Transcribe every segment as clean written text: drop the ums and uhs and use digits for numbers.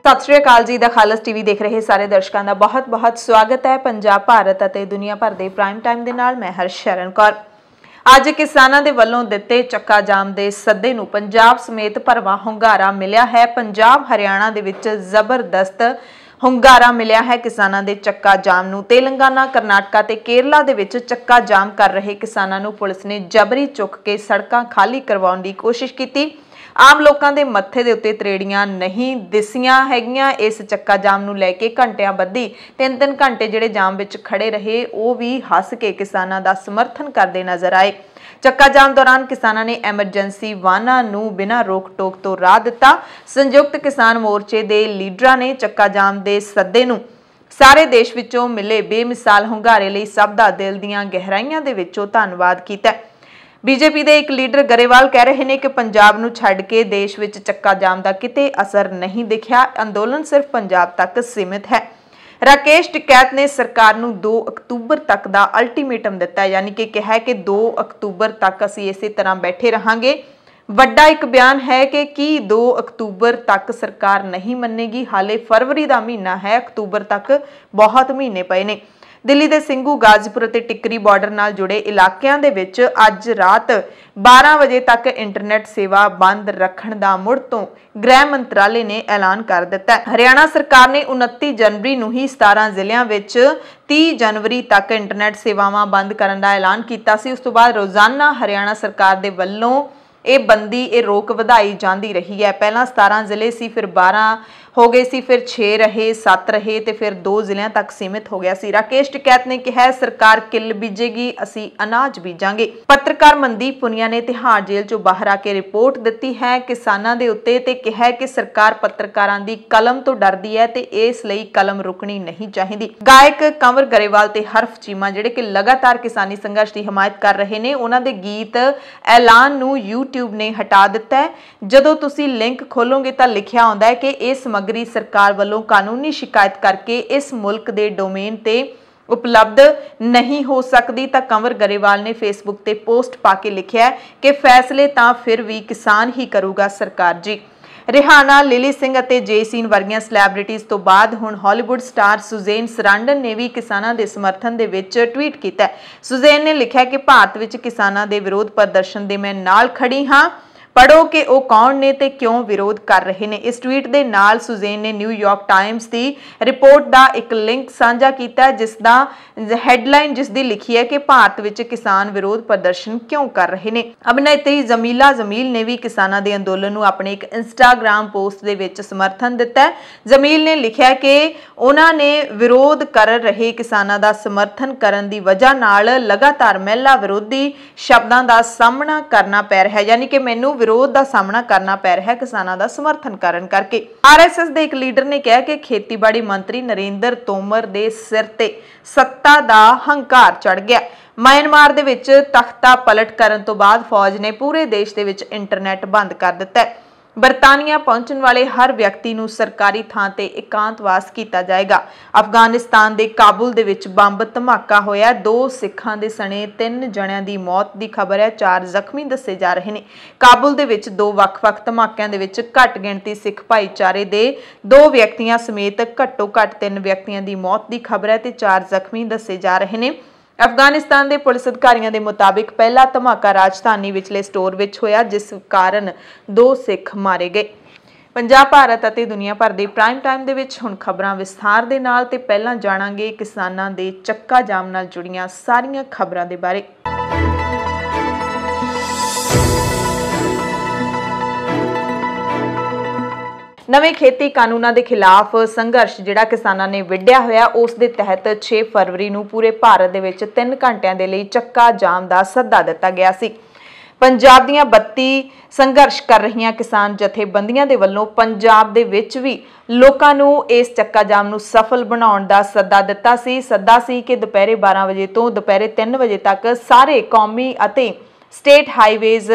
सत श्री अकाल जी। The खालस TV देख रहे सारे दर्शकों का बहुत बहुत स्वागत है। पंजाब, भारत और दुनिया भर के प्राइम टाइम के नाल मैं हरशरण कौर। अज किसानों के वलों दिते चक्का जाम के सद्दे नूं पंजाब समेत भरवां हुंगारा मिलिया है। पंजाब हरियाणा दे विच जबरदस्त हुंगारा मिलिया है किसानों के चक्का जाम नूं। तेलंगाना, करनाटका ते केरला दे विच चक्का जाम कर रहे किसानों नूं पुलिस ने जबरी चुक के सड़कां खाली करवाउण दी कोशिश की। आम लोगों के मत्थे दे उत्ते तरेड़ियां नहीं दिसियां हैगियां। इस चक्का जाम नूं लैके घंटियां बद्धी 3-3 घंटे जिहड़े जाम विच खड़े रहे वो भी हस के किसानां दा समर्थन करते नजर आए। चक्का जाम दौरान किसानां ने एमरजेंसी वाहनां नूं बिना रोक टोक तो राह दिता। संयुक्त किसान मोर्चे दे लीडरां ने चक्का जाम दे सद्दे नूं सारे देश विचों मिले बेमिसाल हुंगारे लई सब दा दिल दीआं गहराइयां दे विचों धन्नवाद कीता। बीजेपी के एक लीडर गरेवाल कह रहे हैं कि पंजाब नूं छड्ड के देश विच चक्का जाम का किते असर नहीं दिखिया, अंदोलन सिर्फ पंजाब तक सीमित है। राकेश टिकैत ने सरकार नूं 2 अक्तूबर तक का अल्टीमेटम दिता, यानी कि कहा है कि 2 अक्तूबर तक असीं इसी तरह बैठे रहांगे। वड्डा एक बयान है कि 2 अक्तूबर तक सरकार नहीं मन्नेगी। हाले फरवरी का महीना है, अक्तूबर तक बहुत महीने पे ने। दिल्ली के ਸਿੰਘੂ, गाजीपुर ते टिकरी बॉर्डर नाल जुड़े इलाकों के विच अज रात 12 बजे तक इंटरनेट सेवा बंद रखने का मुड़ तो गृह मंत्रालय ने ऐलान कर दिता। हरियाणा सरकार ने 29 जनवरी नूं ही 17 जिलों विच 30 जनवरी तक इंटरनेट सेवावां बंद करने का ऐलान किया सी। उस तो बाद रोजाना हरियाणा सरकार के वल्लों ये बंदी ये रोक वधाई जाती रही है। पहला 17 जिले सी, फिर 12 हो गए सी, फिर 6 रहे, 7 रहे ते फिर 2 जिलों तक सीमित हो गया सी। राकेश टिकैत ने कहा सरकार किल बीजेगी, असी अनाज बीजांगे। पत्रकार मनदीप पुनिया ने तिहाड़ जेल चों बाहर आके रिपोर्ट दी है किसानों के उत्ते ते कहा कि सरकार पत्रकारां दी कलम तो डरदी है ते इस लई कलम रुकनी नहीं चाहिए। गायक कंवर गरेवाल ते हरफ चीमा जिहड़े कि लगातार किसानी संघर्ष की हिमायत कर रहे हैं, उन्हां दे गीत ऐलान नूं यूट्यूब ने हटा दिता है। जदों तुसीं लिंक खोलोगे तो लिखिया आउंदा है कि इस समग्री सरकार वालों कानूनी शिकायत करके इस मुल्क के डोमेन ते उपलब्ध नहीं हो सकती। तो कंवर गरेवाल ने फेसबुक ते पोस्ट पाके लिखिया कि फैसले तां फिर भी किसान ही करूगा सरकार जी। रिहाना, लिली सिंह अते जे सीन वर्गियां सैलेब्रिटीज़ तो बाद हुण हॉलीवुड स्टार सुजैन सरांडन ने भी किसानों के समर्थन दे विच ट्वीट किया। सुजैन ने लिखा कि भारत विच किसानों के विरोध प्रदर्शन दे मैं नाल खड़ी हाँ, पढ़ो कि वो कौन ने ते क्यों विरोध कर रहे हैं। इस ट्वीट के नाल सुजैन ने न्यूयॉर्क टाइम्स की रिपोर्ट का एक लिंक साझा किया जिसका हैडलाइन जिसकी लिखी है कि भारत विच किसान विरोध प्रदर्शन क्यों कर रहे हैं। अभिनेत्री जमीला जमील ने भी किसानों के अंदोलन को अपने एक इंस्टाग्राम पोस्ट के विच समर्थन दिता है। जमील ने लिखा कि उन्होंने विरोध कर रहे किसानों का समर्थन करने की वजह नाल लगातार महिला विरोधी शब्दों का सामना करना पै रहा है, यानी कि मैनू विरोध का सामना करना पै रहा है किसानों का समर्थन करन करके। आरएसएस के एक लीडर ने कहा कि खेतीबाड़ी मंत्री नरेंद्र तोमर के सिर ते सत्ता का हंकार चढ़ गया। म्यांमार दे विच तख्ता पलट करन तो बाद फौज ने पूरे देश दे विच इंटरनेट बंद कर दिता है। बरतानिया पहुंचने वाले हर व्यक्ति नूं सरकारी थां ते एकांतवास किया जाएगा। अफगानिस्तान के काबुल दे विच बंब धमाका होया, 2 सिखां दे सने 3 जणियां दी मौत की खबर है, 4 जख्मी दसे जा रहे हैं। काबुल दे विच 2 वख-वख धमाकिਆਂ दे विच घट गिणती सिख भाईचारे दे 2 व्यक्तियों समेत घट्टो घट 3 व्यक्तियों की मौत की खबर है ते 4 जख्मी दसे जा रहे हैं। अफगानिस्तान के पुलिस अधिकारियों के मुताबिक पहला धमाका राजधानी विचले स्टोर विच होया जिस कारण 2 सिख मारे गए। पंजाब, भारत और दुनिया भर के प्राइम टाइम दे विच हुण खबरां विस्तार दे नाल ते पहलां जाणांगे किसानां दे चक्का जाम नाल जुड़ियां सारियां खबरां दे बारे। नवे खेती कानूनों के खिलाफ संघर्ष जिहड़ा किसानों ने विढ़िया होया उस दे तहत 6 फरवरी नूं पूरे भारत दे विच 3 घंटिਆਂ ਦੇ ਲਈ चक्का जाम का सद्दा दिता गया सी। पंजाब दीआं 32 संघर्ष कर रही किसान जथेबंदियां दे वल्लों पंजाब दे विच भी लोकां नूं इस चक्का जाम नूं सफल बनाउण दा सद्दा दिता सी। सद्दा सी कि दोपहरे 12 बजे तो दोपहरे 3 बजे तक सारे कौमी अते स्टेट हाईवेज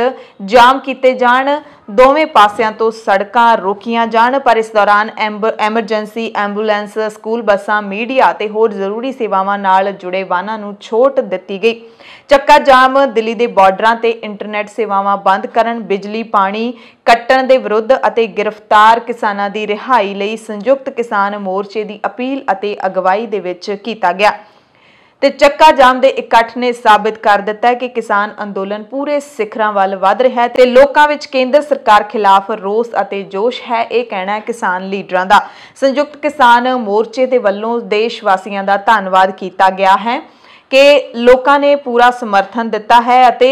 जाम किए जान, दोवें पासियां तो सड़कां रोकियां जान, पर इस दौरान एमरजेंसी एंबूलेंस, स्कूल बसां, मीडिया ते होर जरूरी सेवावां नाल जुड़े वाहनां नूं छूट दित्ती गई। ਚੱਕਾ ਜਾਮ दिल्ली ਦੇ ਬਾਰਡਰਾਂ ਤੇ ਇੰਟਰਨੈਟ ਸੇਵਾਵਾਂ ਬੰਦ ਕਰਨ, ਬਿਜਲੀ ਪਾਣੀ ਕੱਟਣ ਦੇ ਵਿਰੁੱਧ ਅਤੇ ਗ੍ਰਿਫਤਾਰ ਕਿਸਾਨਾਂ ਦੀ ਰਿਹਾਈ ਲਈ ਸੰਯੁਕਤ ਕਿਸਾਨ ਮੋਰਚੇ ਦੀ ਅਪੀਲ ਅਤੇ ਅਗਵਾਈ ਦੇ ਵਿੱਚ ਕੀਤਾ ਗਿਆ। ਤੇ ਚੱਕਾ ਜਾਮ ਦੇ ਇਕੱਠ ਨੇ ਸਾਬਿਤ ਕਰ ਦਿੱਤਾ ਹੈ ਕਿ ਕਿਸਾਨ ਅੰਦੋਲਨ ਪੂਰੇ ਸਿਖਰਾਂ ਵੱਲ ਵਧ ਰਿਹਾ ਹੈ ਤੇ ਲੋਕਾਂ ਵਿੱਚ ਕੇਂਦਰ ਸਰਕਾਰ ਖਿਲਾਫ ਰੋਸ ਅਤੇ ਜੋਸ਼ ਹੈ। ਇਹ ਕਹਿਣਾ ਹੈ ਕਿਸਾਨ ਲੀਡਰਾਂ ਦਾ। ਸੰਯੁਕਤ ਕਿਸਾਨ ਮੋਰਚੇ ਦੇ ਵੱਲੋਂ ਦੇਸ਼ ਵਾਸੀਆਂ ਦਾ ਧੰਨਵਾਦ ਕੀਤਾ ਗਿਆ ਹੈ कि लोगों ने पूरा समर्थन दिता है ਅਤੇ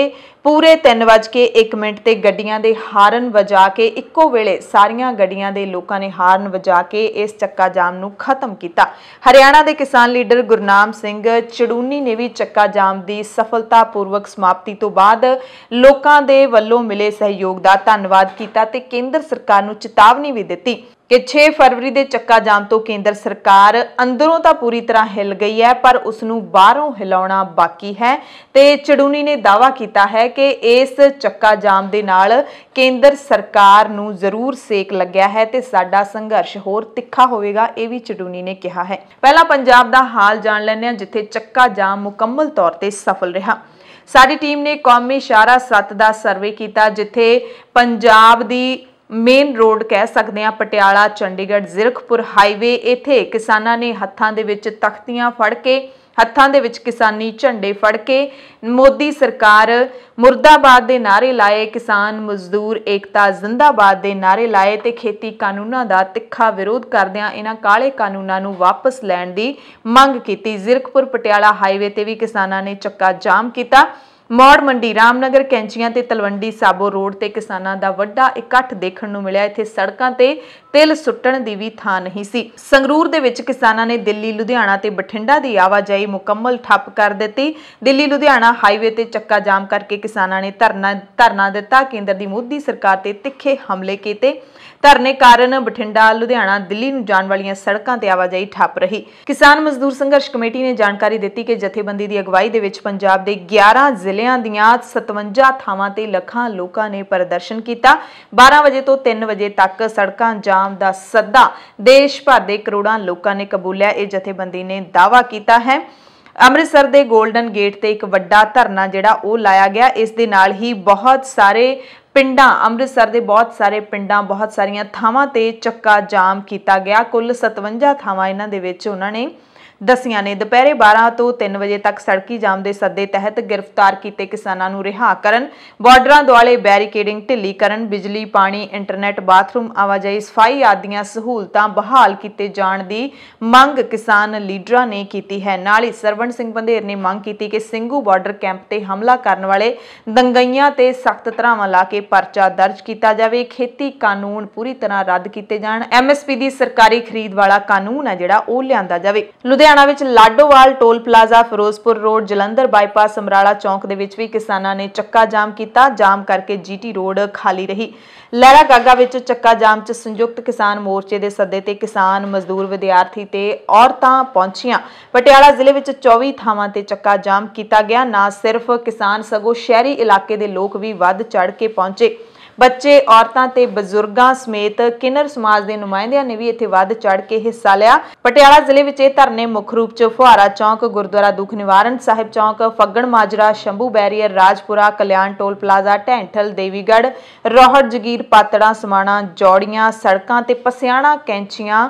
पूरे 3:01 ਤੇ ਗੱਡੀਆਂ ਦੇ ਹਾਰਨ ਵਜਾ ਕੇ ਇੱਕੋ ਵੇਲੇ ਸਾਰੀਆਂ ਗੱਡੀਆਂ ਦੇ ਲੋਕਾਂ ਨੇ ਹਾਰਨ ਵਜਾ ਕੇ ਇਸ ਚੱਕਾ ਜਾਮ ਨੂੰ ਖਤਮ ਕੀਤਾ। ਹਰਿਆਣਾ ਦੇ ਕਿਸਾਨ ਲੀਡਰ ਗੁਰਨਾਮ ਸਿੰਘ ਚੜੂਨੀ ਨੇ ਵੀ ਚੱਕਾ ਜਾਮ ਦੀ ਸਫਲਤਾਪੂਰਵਕ ਸਮਾਪਤੀ ਤੋਂ ਬਾਅਦ ਲੋਕਾਂ ਦੇ ਵੱਲੋਂ ਮਿਲੇ ਸਹਿਯੋਗ ਦਾ ਧੰਨਵਾਦ ਕੀਤਾ ਤੇ ਕੇਂਦਰ ਸਰਕਾਰ ਨੂੰ ਚੇਤਾਵਨੀ ਵੀ ਦਿੱਤੀ कि 6 फरवरी के ਚੱਕਾ जाम तो केंद्र सरकार अंदरों तो पूरी तरह हिल गई है पर उसनू बाहरों हिलाउणा बाकी है। ते चड़ूनी ने दावा किया है कि इस ਚੱਕਾ जाम दे नाल केंद्र सरकार नू जरूर सेक लग्या है ते साडा संघर्ष होर तिखा होवेगा, ये भी चड़ूनी ने कहा है। पहला पंजाब दा हाल जान लैंदे हां जिथे ਚੱਕਾ जाम मुकम्मल तौर ते सफल रहा। साडी टीम ने कौमी शाहरा 7 का सर्वे किया जिथे पंजाब दी मेन रोड कह सकते हैं पटियाला चंडीगढ़ जीरकपुर हाईवे, इत्थे किसानां ने हत्थां दे विच तख्तियां फड़ के हत्थां दे विच किसानी झंडे फड़ के मोदी सरकार मुर्दाबाद दे नारे लाए, किसान मजदूर एकता जिंदाबाद दे नारे लाए ते खेती कानूनां दा तिखा विरोध करदिआं इन्हां काले कानूनां नूं वापस लैण दी मंग कीती। जीरकपुर पटियाला हाईवे ते भी किसानां ने ਚੱਕਾ जाम कीता। मौड़ मंडी रामनगर कैंचियां ते तलवंडी साबो रोड ते किसानां दा वड्डा इकट्ठ देखण नूं मिलिया। इत्थे सड़कां ते तिल सुट्टण दी भी थां नहीं सी। संगरूर दे विच किसानां ने दिल्ली लुधियाना ते बठिंडा दी आवाजाही मुकम्मल ठप कर दित्ती। दिल्ली लुधियाना हाईवे ते ਚੱਕਾ जाम करके किसानां ने धरना दिता, केंद्र दी मोदी सरकार ते तिखे हमले कीते। धरने कारण बठिंडा लुधियाना दिल्ली नूं जाण वालीआं सड़कां ते आवाजाही ठप रही। किसान मजदूर संघर्ष कमेटी ने जानकारी दित्ती कि जथेबंदी दी अगवाई दे विच पंजाब दे 11 ਜ਼ਿਲ੍ਹਿਆਂ ਦੀਆਂ 57 ਥਾਵਾਂ ਤੇ ਲੱਖਾਂ ਲੋਕਾਂ ਨੇ ਪ੍ਰਦਰਸ਼ਨ ਕੀਤਾ। 12 ਵਜੇ ਤੋਂ 3 ਵਜੇ ਤੱਕ ਸੜਕਾਂ ਜਾਮ ਦਾ ਸੱਦਾ ਦੇਸ਼ ਭਰ ਦੇ ਕਰੋੜਾਂ ਲੋਕਾਂ ਨੇ ਕਬੂਲਿਆ। ਇਹ ਜਥੇਬੰਦੀ ਨੇ ਦਾਅਵਾ ਕੀਤਾ ਹੈ ਅੰਮ੍ਰਿਤਸਰ ਦੇ ਗੋਲਡਨ ਗੇਟ ਤੇ ਇੱਕ ਵੱਡਾ ਧਰਨਾ ਜਿਹੜਾ ਉਹ ਲਾਇਆ ਗਿਆ। ਇਸ ਦੇ ਨਾਲ ਹੀ ਬਹੁਤ ਸਾਰੇ ਪਿੰਡਾਂ ਅੰਮ੍ਰਿਤਸਰ ਦੇ ਬਹੁਤ ਸਾਰੇ ਪਿੰਡਾਂ ਬਹੁਤ ਸਾਰੀਆਂ ਥਾਵਾਂ ਤੇ ਚੱਕਾ ਜਾਮ ਕੀਤਾ ਗਿਆ। ਕੁੱਲ 57 ਥਾਵਾਂ ਇਹਨਾਂ ਦੇ ਵਿੱਚ ਉਹਨਾਂ ਨੇ दसियां ने। दोपहरे 12 तो 3 बजे तक सड़की जाम के सद्दे तहत गिरफ्तार किए किसानों को रिहा करन, बॉर्डर दुआले बैरीकेडिंग ढिली करन, बिजली पानी इंटरनेट बाथरूम आवाजाही सफाई आदि सहूलतां बहाल किए जाण दी मंग किसान लीडरां ने की है। नाल ही सरवण सिंह बंधेर ने मंग की कि ਸਿੰਘੂ बॉर्डर कैंप ते हमला करने वाले दंगईयां ते सख्त धरावां ला के परचा दर्ज किया जाए, खेती कानून पूरी तरह रद्द किए जाण, MSP की सरकारी खरीद वाला कानून है जिहड़ा ओह लिआंदा जावे। लुधियाना विच Ladowal toll plaza Firozpur road Jalandhar bypass Samrala चौक दे विच भी किसानां ने ਚੱਕਾ जाम किया। जाम करके GT रोड खाली रही। लहरा गागा विच ਚੱਕਾ जाम च संयुक्त किसान मोर्चे के सद्दे ते किसान मजदूर विद्यार्थी ते औरतां पहुंचियां। पटियाला जिले विच 24 थावां ते ਚੱਕਾ जाम किया गया। ना सिर्फ किसान सगों शहरी इलाके के लोग भी वध चढ़ के पहुंचे। बच्चे औरतां ते बजुर्गां समेत किन्नर समाज के नुमाइंदियां ने भी इत्थे वध चढ़ के हिस्सा लिया। पटियाला जिले विच ये धरने मुख रूप च फुहारा चौक, गुरुद्वारा दुख निवारण साहिब चौक, फग्गण माजरा, शंभू बैरियर, राजपुरा, कल्याण टोल प्लाजा, ढैंठल, देवीगढ़, रोहड़, जगीर, पातड़ा, समाणा, जौड़ियां सड़कां ते पसियाणा कैंचियां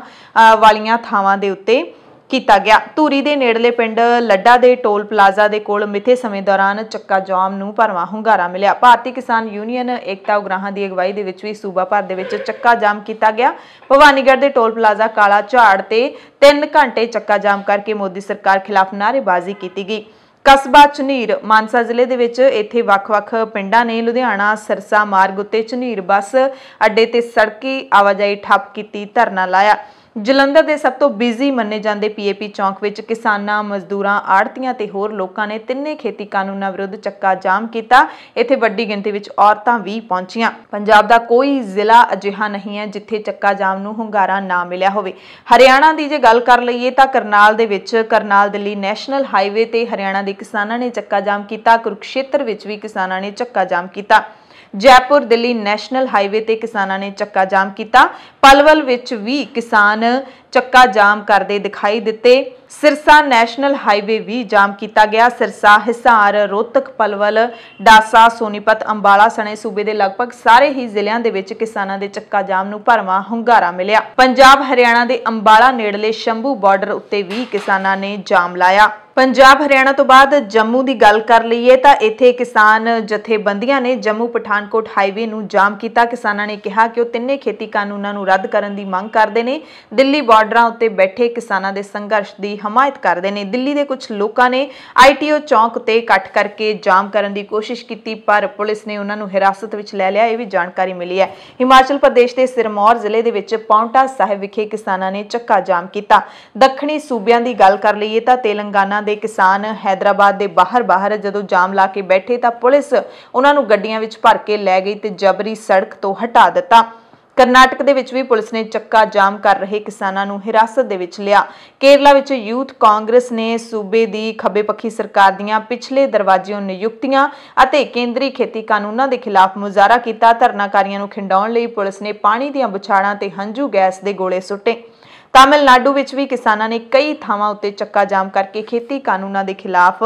वालियां थावां दे उत्ते किया गया। धूरी के नेड़ले पिंड लड्डा के टोल प्लाजा के कोल मिथे समय दौरान ਚੱਕਾ जाम नूं भरवां ਹੁੰਗਾਰਾ मिलिया। भारतीय किसान यूनियन एकता उगराहां की अगवाई दे विच भी सूबा भर दे विच ਚੱਕਾ जाम किया गया। भवानीगढ़ के टोल प्लाजा काला झाड़ ते 3 घंटे ਚੱਕਾ जाम करके मोदी सरकार खिलाफ नारेबाजी की गई। कस्बा झुनीर मानसा जिले दे विच इत्थे वख-वख पिंडां ने लुधियाना सिरसा मार्ग उत्ते झुनीर बस अड्डे ते सड़की आवाजाही ठप की धरना लाया। ਜਲੰਧਰ ਦੇ ਸਭ ਤੋਂ ਬਿਜ਼ੀ ਮੰਨੇ ਜਾਂਦੇ ਪੀਏਪੀ ਚੌਂਕ ਵਿੱਚ ਕਿਸਾਨਾਂ, ਮਜ਼ਦੂਰਾਂ, ਆੜ੍ਹਤੀਆਂ ਤੇ ਹੋਰ ਲੋਕਾਂ ਨੇ ਤਿੰਨੇ ਖੇਤੀ ਕਾਨੂੰਨਾਂ ਵਿਰੁੱਧ ਚੱਕਾ ਜਾਮ ਕੀਤਾ। ਇੱਥੇ ਵੱਡੀ ਗਿਣਤੀ ਵਿੱਚ ਔਰਤਾਂ ਵੀ ਪਹੁੰਚੀਆਂ। ਪੰਜਾਬ ਦਾ ਕੋਈ ਜ਼ਿਲ੍ਹਾ ਅਜਿਹਾ ਨਹੀਂ ਹੈ ਜਿੱਥੇ ਚੱਕਾ ਜਾਮ ਨੂੰ ਹੁੰਗਾਰਾ ਨਾ ਮਿਲਿਆ ਹੋਵੇ। ਹਰਿਆਣਾ ਦੀ ਜੇ ਗੱਲ ਕਰ ਲਈਏ ਤਾਂ ਕਰਨਾਲ ਦੇ ਵਿੱਚ ਕਰਨਾਲ ਦਿੱਲੀ ਨੈਸ਼ਨਲ ਹਾਈਵੇ ਤੇ ਹਰਿਆਣਾ ਦੇ ਕਿਸਾਨਾਂ ਨੇ ਚੱਕਾ ਜਾਮ ਕੀਤਾ। ਕੁਰੂਕਸ਼ੇਤਰ ਵਿੱਚ ਵੀ ਕਿਸਾਨਾਂ ਨੇ ਚੱਕਾ ਜਾਮ ਕੀਤਾ। जयपुर दिल्ली नैशनल हाईवे ते किसानां ने चक्का जाम किया। पलवल विच भी किसान चक्का जाम करते दिखाई दिते। सिरसा नैशनल हाईवे भी जाम किया गया। सिरसा, हिसार, रोहतक, पलवल, डासा, सोनीपत, अंबाला सने सूबे के लगभग सारे ही जिलों के विच किसानां दे चक्का जाम नूं भरवां हुंगारा मिलिया। पंजाब हरियाणा के अंबाला नेड़ले शंभू बॉर्डर उत्ते भी किसानां ने जाम लाया। पंजाब हरियाणा तो बाद जम्मू की गल कर लीए तो इत्थे किसान जथेबंदियां ने जम्मू पठानकोट हाईवे नूं जाम किया। किसानां ने कहा कि वह तिन्ने खेती कानूनां नूं रद्द करन दी मंग करदे ने। दिल्ली बॉर्डरां उत्ते बैठे किसानां दे संघर्ष की हमायत करदे ने। दिल्ली के कुछ लोगों ने ITO चौक ते इकट्ठ करके जाम करन दी कोशिश की पर पुलिस ने उन्हां नूं हिरासत विच लै लिया। यह भी जानकारी मिली है। हिमाचल प्रदेश के सिरमौर जिले दे विच पाउंटा साहिब विखे किसानां ने चक्का जाम किया। दक्षिणी सूबियां की गल कर लीए तो तेलंगाना ਦੇ किसान हैदराबाद ਦੇ बाहर ਜਦੋਂ जाम ला के बैठे तो पुलिस ਉਹਨਾਂ ਨੂੰ ਗੱਡੀਆਂ ਵਿੱਚ ਭਰ ਕੇ ਲੈ ਗਈ ਤੇ ਜਬਰੀ ਸੜਕ ਤੋਂ ਹਟਾ ਦਿੱਤਾ। ਕਰਨਾਟਕ ਦੇ ਵਿੱਚ ਵੀ ਪੁਲਿਸ ਨੇ ਚੱਕਾ ਜਾਮ ਕਰ ਰਹੇ ਕਿਸਾਨਾਂ ਨੂੰ ਹਿਰਾਸਤ ਦੇ ਵਿੱਚ ਲਿਆ। ਕੇਰਲਾ ਵਿੱਚ ਯੂਥ ਕਾਂਗਰਸ ਨੇ ਸੂਬੇ ਦੀ ਖੱਬੇ ਪੱਖੀ ਸਰਕਾਰ ਦੀਆਂ ਪਿਛਲੇ ਦਰਵਾਜ਼ਿਓਂ ਨਿਯੁਕਤੀਆਂ ਅਤੇ ਕੇਂਦਰੀ ਖੇਤੀ ਕਾਨੂੰਨਾਂ ਦੇ ਖਿਲਾਫ ਮੁਜ਼ਾਹਰਾ ਕੀਤਾ। ਧਰਨਾਕਾਰੀਆਂ ਨੂੰ ਖਿੰਡਾਉਣ ਲਈ ਪੁਲਿਸ ਨੇ ਪਾਣੀ ਦੀਆਂ ਬੁਛਾੜਾਂ ਤੇ ਹੰਝੂ ਗੈਸ ਦੇ ਗੋਲੇ ਸੁੱਟੇ। तमिलनाडु विच भी किसानां ने कई थावां उत्ते चक्का जाम करके खेती कानूनां दे खिलाफ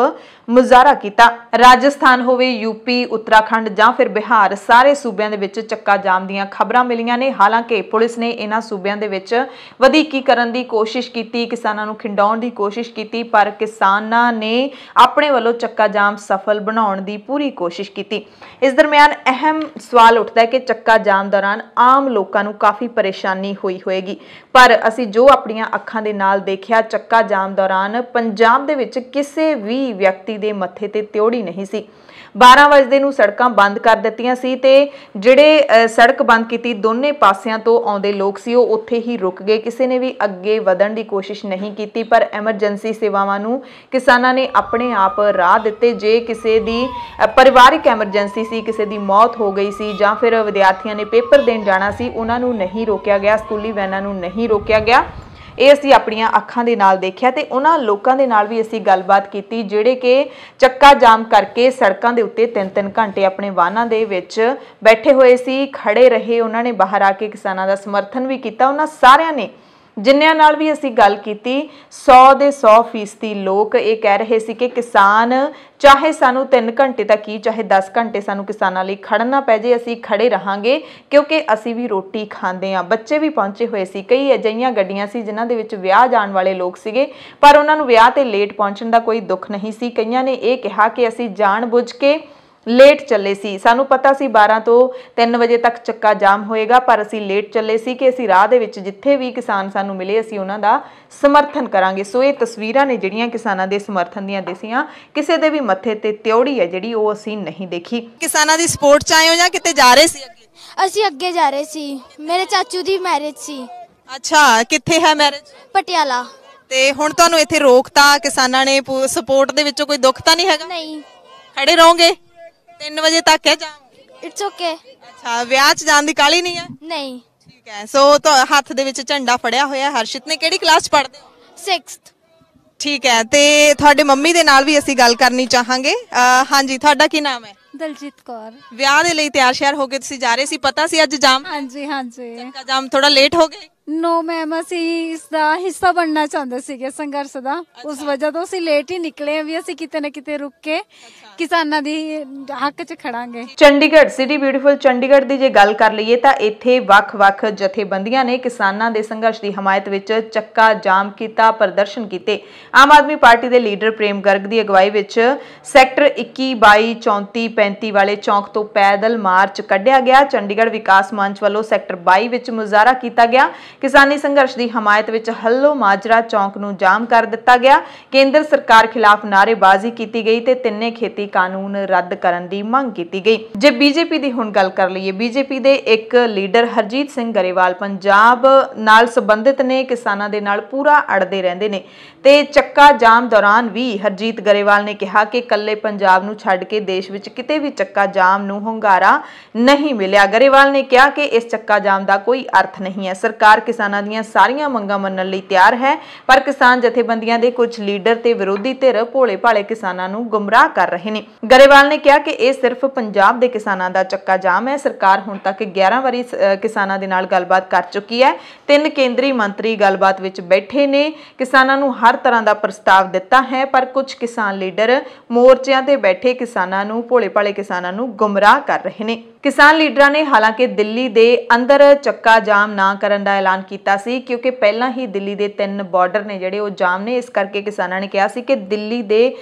मुजाहरा किया। राजस्थान होवे, यूपी, उत्तराखंड जां फिर बिहार, सारे सूबियां दे विच चक्का जाम दीयां खबरां मिलीਆਂ ने। हालांकि पुलिस ने इन्हां सूबियां दे विच वधीकी करन दी कोशिश की, किसानां नूं खिंडाउण दी कोशिश की, पर किसानां ने अपने वल्लों चक्का जाम सफल बनाउण दी पूरी कोशिश की। इस दरमियान अहम सवाल उठदा है कि चक्का जाम दौरान आम लोकां नूं काफ़ी परेशानी होई होएगी, पर असीं जो अपनियां अखां दे नाल देखिया चक्का जाम दौरान पंजाब दे विच किसी भी व्यक्ति दे मत्थे ते त्योड़ी नहीं सी। 12 वजे नूं सड़कां बंद कर दित्तियां सी ते जिहड़े सड़क बंद कीती दोने पासियां तो आउंदे लोग सी ओह उत्थे ही रुक गए। किसी ने भी अगे वधण दी कोशिश नहीं की, पर एमरजेंसी सेवावां नूं किसानां ने अपने आप राह दित्ते। जे किसी दी परिवारिक एमरजेंसी सी, किसी दी मौत हो गई सी जां फिर विद्यार्थियों ने पेपर देण जाना सी, उन्हां नूं नहीं रोकिया गया, स्कूली वैनां नूं नहीं रोकिया गया। ਇਹ ਅਸੀਂ ਆਪਣੀਆਂ ਅੱਖਾਂ ਦੇ ਨਾਲ ਦੇਖਿਆ ਤੇ ਉਹਨਾਂ ਲੋਕਾਂ ਦੇ ਨਾਲ ਵੀ ਅਸੀਂ ਗੱਲਬਾਤ ਕੀਤੀ ਜਿਹੜੇ ਕਿ ਚੱਕਾ ਜਾਮ ਕਰਕੇ ਸੜਕਾਂ ਦੇ ਉੱਤੇ 3-3 ਘੰਟੇ ਆਪਣੇ ਵਾਹਨਾਂ ਦੇ ਵਿੱਚ ਬੈਠੇ ਹੋਏ ਸੀ, ਖੜੇ ਰਹੇ। ਉਹਨਾਂ ਨੇ ਬਾਹਰ ਆ ਕੇ ਕਿਸਾਨਾਂ ਦਾ ਸਮਰਥਨ ਵੀ ਕੀਤਾ। ਉਹਨਾਂ ਸਾਰਿਆਂ ਨੇ ਜਿਨ੍ਹਾਂ ਨਾਲ ਵੀ ਅਸੀਂ ਗੱਲ ਕੀਤੀ 100 ਦੇ 100% ਲੋਕ ਇਹ ਕਹਿ ਰਹੇ ਸੀ ਕਿ ਕਿਸਾਨ ਚਾਹੇ ਸਾਨੂੰ 3 ਘੰਟੇ ਤੱਕ ਹੀ ਚਾਹੇ 10 ਘੰਟੇ ਸਾਨੂੰ ਕਿਸਾਨਾਂ ਲਈ ਖੜਨਾ ਪੈ ਜੇ, ਅਸੀਂ ਖੜੇ ਰਹਾਂਗੇ ਕਿਉਂਕਿ ਅਸੀਂ ਵੀ ਰੋਟੀ ਖਾਂਦੇ ਆ। ਬੱਚੇ ਵੀ ਪਹੁੰਚੇ ਹੋਏ ਸੀ। ਕਈ ਅਜਿਹੀਆਂ ਗੱਡੀਆਂ ਸੀ ਜਿਨ੍ਹਾਂ ਦੇ ਵਿੱਚ ਵਿਆਹ ਜਾਣ ਵਾਲੇ ਲੋਕ ਸੀਗੇ, ਪਰ ਉਹਨਾਂ ਨੂੰ ਵਿਆਹ ਤੇ ਲੇਟ ਪਹੁੰਚਣ ਦਾ ਕੋਈ ਦੁੱਖ ਨਹੀਂ ਸੀ। ਕਈਆਂ ਨੇ ਇਹ ਕਿਹਾ ਕਿ ਅਸੀਂ ਜਾਣ ਬੁੱਝ ਕੇ ਲੇਟ ਚੱਲੇ ਸੀ, ਸਾਨੂੰ ਪਤਾ ਸੀ 12 ਤੋਂ 3 ਵਜੇ ਤੱਕ ਚੱਕਾ ਜਾਮ ਹੋਏਗਾ, ਪਰ ਅਸੀਂ ਲੇਟ ਚੱਲੇ ਸੀ ਕਿ ਅਸੀਂ ਰਾਹ ਦੇ ਵਿੱਚ ਜਿੱਥੇ ਵੀ ਕਿਸਾਨ ਸਾਨੂੰ ਮਿਲੇ ਅਸੀਂ ਉਹਨਾਂ ਦਾ ਸਮਰਥਨ ਕਰਾਂਗੇ। ਸੋ ਇਹ ਤਸਵੀਰਾਂ ਨੇ ਜਿਹੜੀਆਂ ਕਿਸਾਨਾਂ ਦੇ ਸਮਰਥਨ ਦੀਆਂ ਦਿਸੀਆਂ। ਕਿਸੇ ਦੇ ਵੀ ਮੱਥੇ ਤੇ ਤਿਉੜੀ ਹੈ ਜਿਹੜੀ ਉਹ ਅਸੀਂ ਨਹੀਂ ਦੇਖੀ। ਕਿਸਾਨਾਂ ਦੀ ਸਪੋਰਟ ਚ ਆਏ ਹੋ ਜਾਂ ਕਿਤੇ ਜਾ ਰਹੇ ਸੀ? ਅਸੀਂ ਅੱਗੇ ਜਾ ਰਹੇ ਸੀ, ਮੇਰੇ ਚਾਚੂ ਦੀ ਮੈਰਿਜ ਸੀ। ਅੱਛਾ, ਕਿੱਥੇ ਹੈ ਮੈਰਿਜ? ਪਟਿਆਲਾ। ਤੇ ਹੁਣ ਤੁਹਾਨੂੰ ਇੱਥੇ ਰੋਕਤਾ ਕਿਸਾਨਾਂ ਨੇ, ਸਪੋਰਟ ਦੇ ਵਿੱਚੋਂ ਕੋਈ ਦੁੱਖ ਤਾਂ ਨਹੀਂ ਹੈਗਾ? ਨਹੀਂ। ਖੜੇ ਰਹੋਗੇ 3 ਵਜੇ ਤੱਕ ਹੈ ਜਾਮ? It's okay. ਅੱਛਾ, ਵਿਆਹ 'ਚ ਜਾਣ ਦੀ ਕਾਹਲੀ ਨਹੀਂ ਹੈ? ਨਹੀਂ। ਠੀਕ ਹੈ। ਸੋ ਹੱਥ ਦੇ ਵਿੱਚ ਝੰਡਾ ਫੜਿਆ ਹੋਇਆ। ਹਰਸ਼ਿਤ ਨੇ ਕਿਹੜੀ ਕਲਾਸ 'ਚ ਪੜ੍ਹਦੇ ਹੋ? 6th। ਠੀਕ ਹੈ। ਤੇ ਤੁਹਾਡੇ ਮੰਮੀ ਦੇ ਨਾਲ ਵੀ ਅਸੀਂ ਗੱਲ ਕਰਨੀ ਚਾਹਾਂਗੇ। ਹਾਂਜੀ, ਤੁਹਾਡਾ ਕੀ ਨਾਮ ਹੈ? ਦਲਜੀਤ ਕੌਰ। ਵਿਆਹ ਦੇ ਲਈ ਤਿਆਰ ਸ਼ਿਆਰ ਹੋ ਕੇ ਤੁਸੀਂ ਜਾ ਰਹੇ ਸੀ, ਪਤਾ ਸੀ ਅੱਜ ਜਾਮ? ਹਾਂਜੀ ਹਾਂਜੀ। ਚੱਕਾ ਜਾਮ ਥੋੜਾ ਲੇਟ ਹੋ ਗਏ? ਨੋ ਮੈਮ, ਅਸੀਂ ਇਸ ਦਾ ਹਿੱਸਾ ਬਣਨਾ ਚਾਹੁੰਦੇ ਸੀਗੇ ਸੰਘਰਸ਼ ਦਾ। ਉਸ ਵਜ੍ਹਾ ਤੋਂ ਅਸੀਂ ਲੇਟ ਹੀ ਨਿਕਲੇ ਆ ਵੀ ਅਸੀਂ ਕਿਤੇ ਨਾ ਕਿਤੇ ਰੁਕ ਕੇ ਕਿਸਾਨਾਂ ਦੀ ਹੱਕ 'ਚ ਖੜਾਂਗੇ। ਚੰਡੀਗੜ੍ਹ ਸਿਟੀ ਬਿਊਟੀਫੁਲ ਚੰਡੀਗੜ੍ਹ ਦੀ ਜੇ ਗੱਲ ਕਰ ਲਈਏ ਤਾਂ ਇੱਥੇ ਵੱਖ-ਵੱਖ ਜਥੇਬੰਦੀਆਂ ਨੇ ਕਿਸਾਨਾਂ ਦੇ ਸੰਘਰਸ਼ ਦੀ ਹਮਾਇਤ ਵਿੱਚ ਚੱਕਾ ਜਾਮ ਕੀਤਾ, ਪ੍ਰਦਰਸ਼ਨ ਕੀਤੇ। ਆਮ ਆਦਮੀ ਪਾਰਟੀ ਦੇ ਲੀਡਰ ਪ੍ਰੇਮ ਗਰਗ ਦੀ ਅਗਵਾਈ ਵਿੱਚ ਸੈਕਟਰ 21, 22, 34, 35 ਵਾਲੇ ਚੌਂਕ ਤੋਂ ਪੈਦਲ ਮਾਰਚ ਕੱਢਿਆ ਗਿਆ। ਚੰਡੀਗੜ੍ਹ ਵਿਕਾਸ ਮੰਚ ਵੱਲੋਂ ਸੈਕਟਰ 22 ਵਿੱਚ ਮੁਜ਼ਾਹਰਾ ਕੀਤਾ ਗਿਆ। ਕਿਸਾਨੀ ਸੰਘਰਸ਼ ਦੀ ਹਮਾਇਤ ਵਿੱਚ ਹੱਲੋ ਮਾਜਰਾ ਚੌਂਕ ਨੂੰ ਜਾਮ ਕਰ ਦਿੱਤਾ ਗਿਆ। ਕੇਂਦਰ ਸਰਕਾਰ ਖਿਲਾਫ ਨਾਅਰੇਬਾਜ਼ੀ ਕੀਤੀ ਗਈ ਤੇ ਤਿੰਨੇ ਖੇਤੀ ਖੇਤੀ ਕਾਨੂੰਨ ਰੱਦ ਕਰਨ ਦੀ ਮੰਗ ਕੀਤੀ ਗਈ। ਜੇ ਬੀਜੇਪੀ ਦੀ ਹੁਣ ਗੱਲ ਕਰ ਲਈਏ, ਬੀਜੇਪੀ ਦੇ ਇੱਕ ਲੀਡਰ ਹਰਜੀਤ ਸਿੰਘ ਗਰੇਵਾਲ ਪੰਜਾਬ ਨਾਲ ਸੰਬੰਧਿਤ ਨੇ, ਕਿਸਾਨਾਂ ਦੇ ਨਾਲ ਪੂਰਾ ਅੜਦੇ ਰਹਿੰਦੇ ਨੇ ਤੇ ਚੱਕਾ ਜਾਮ ਦੌਰਾਨ ਵੀ ਹਰਜੀਤ ਗਰੇਵਾਲ ਨੇ ਕਿਹਾ ਕਿ ਕੱਲੇ ਪੰਜਾਬ ਨੂੰ ਛੱਡ ਕੇ ਦੇਸ਼ ਵਿੱਚ ਕਿਤੇ ਵੀ ਚੱਕਾ ਜਾਮ ਨੂੰ ਹੁੰਗਾਰਾ ਨਹੀਂ ਮਿਲਿਆ। ਗਰੇਵਾਲ ਨੇ ਕਿਹਾ ਕਿ ਇਸ ਚੱਕਾ ਜਾਮ ਦਾ ਕੋਈ ਅਰਥ ਨਹੀਂ ਹੈ। ਸਰਕਾਰ ਕਿਸਾਨਾਂ ਦੀਆਂ ਸਾਰੀਆਂ ਮੰਗਾਂ ਮੰਨਣ ਲਈ ਤਿਆਰ ਹੈ, ਪਰ ਕਿਸਾਨ ਜਥੇਬੰਦੀਆਂ ਦੇ ਕੁਝ ਲੀਡਰ ਤੇ ਵਿਰੋਧੀ ਧਿਰ ਭੋਲੇ ਭਾਲੇ ਕਿਸਾਨਾਂ ਨੂੰ ਗੁੰਮਰਾਹ ਕਰ ਰਹੇ ਨੇ। ਗਰੇਵਾਲ ਨੇ ਕਿਹਾ ਕਿ ਇਹ ਸਿਰਫ ਪੰਜਾਬ ਦੇ ਕਿਸਾਨਾਂ ਦਾ ਚੱਕਾ ਜਾਮ ਹੈ। ਸਰਕਾਰ ਹੁਣ ਤੱਕ 11 ਵਾਰੀ ਕਿਸਾਨਾਂ ਦੇ ਨਾਲ ਗੱਲਬਾਤ ਕਰ ਚੁੱਕੀ ਹੈ। 3 ਕੇਂਦਰੀ ਮੰਤਰੀ ਗੱਲਬਾਤ ਵਿੱਚ ਬੈਠੇ ਨੇ, ਕਿਸਾਨਾਂ ਨੂੰ ਹਰ ਤਰ੍ਹਾਂ ਦਾ ਪ੍ਰਸਤਾਵ ਦਿੱਤਾ ਹੈ, ਪਰ ਕੁਝ ਕਿਸਾਨ ਲੀਡਰ ਮੋਰਚਿਆਂ ਤੇ ਬੈਠੇ ਕਿਸਾਨਾਂ ਨੂੰ, ਭੋਲੇ ਭਾਲੇ ਕਿਸਾਨਾਂ ਨੂੰ ਗੁੰਮਰਾਹ ਕਰ ਰਹੇ ਨੇ। ਕਿਸਾਨ ਲੀਡਰਾਂ ਨੇ ਹਾਲਾਂਕਿ ਦਿੱਲੀ ਦੇ ਅੰਦਰ ਚੱਕਾ ਜਾਮ ਨਾ ਕਰਨ ਦਾ ਐਲਾਨ ਕੀਤਾ ਸੀ, ਕਿਉਂਕਿ ਪਹਿਲਾਂ ਹੀ ਦਿੱਲੀ ਦੇ 3 ਬਾਰਡਰ ਨੇ ਜਿਹੜੇ ਉਹ ਜਾਮ ਨੇ। ਇਸ ਕਰਕੇ ਕਿਸਾਨਾਂ ਨੇ ਕਿਹਾ ਸੀ ਕਿ ਦਿੱਲੀ ਦੇ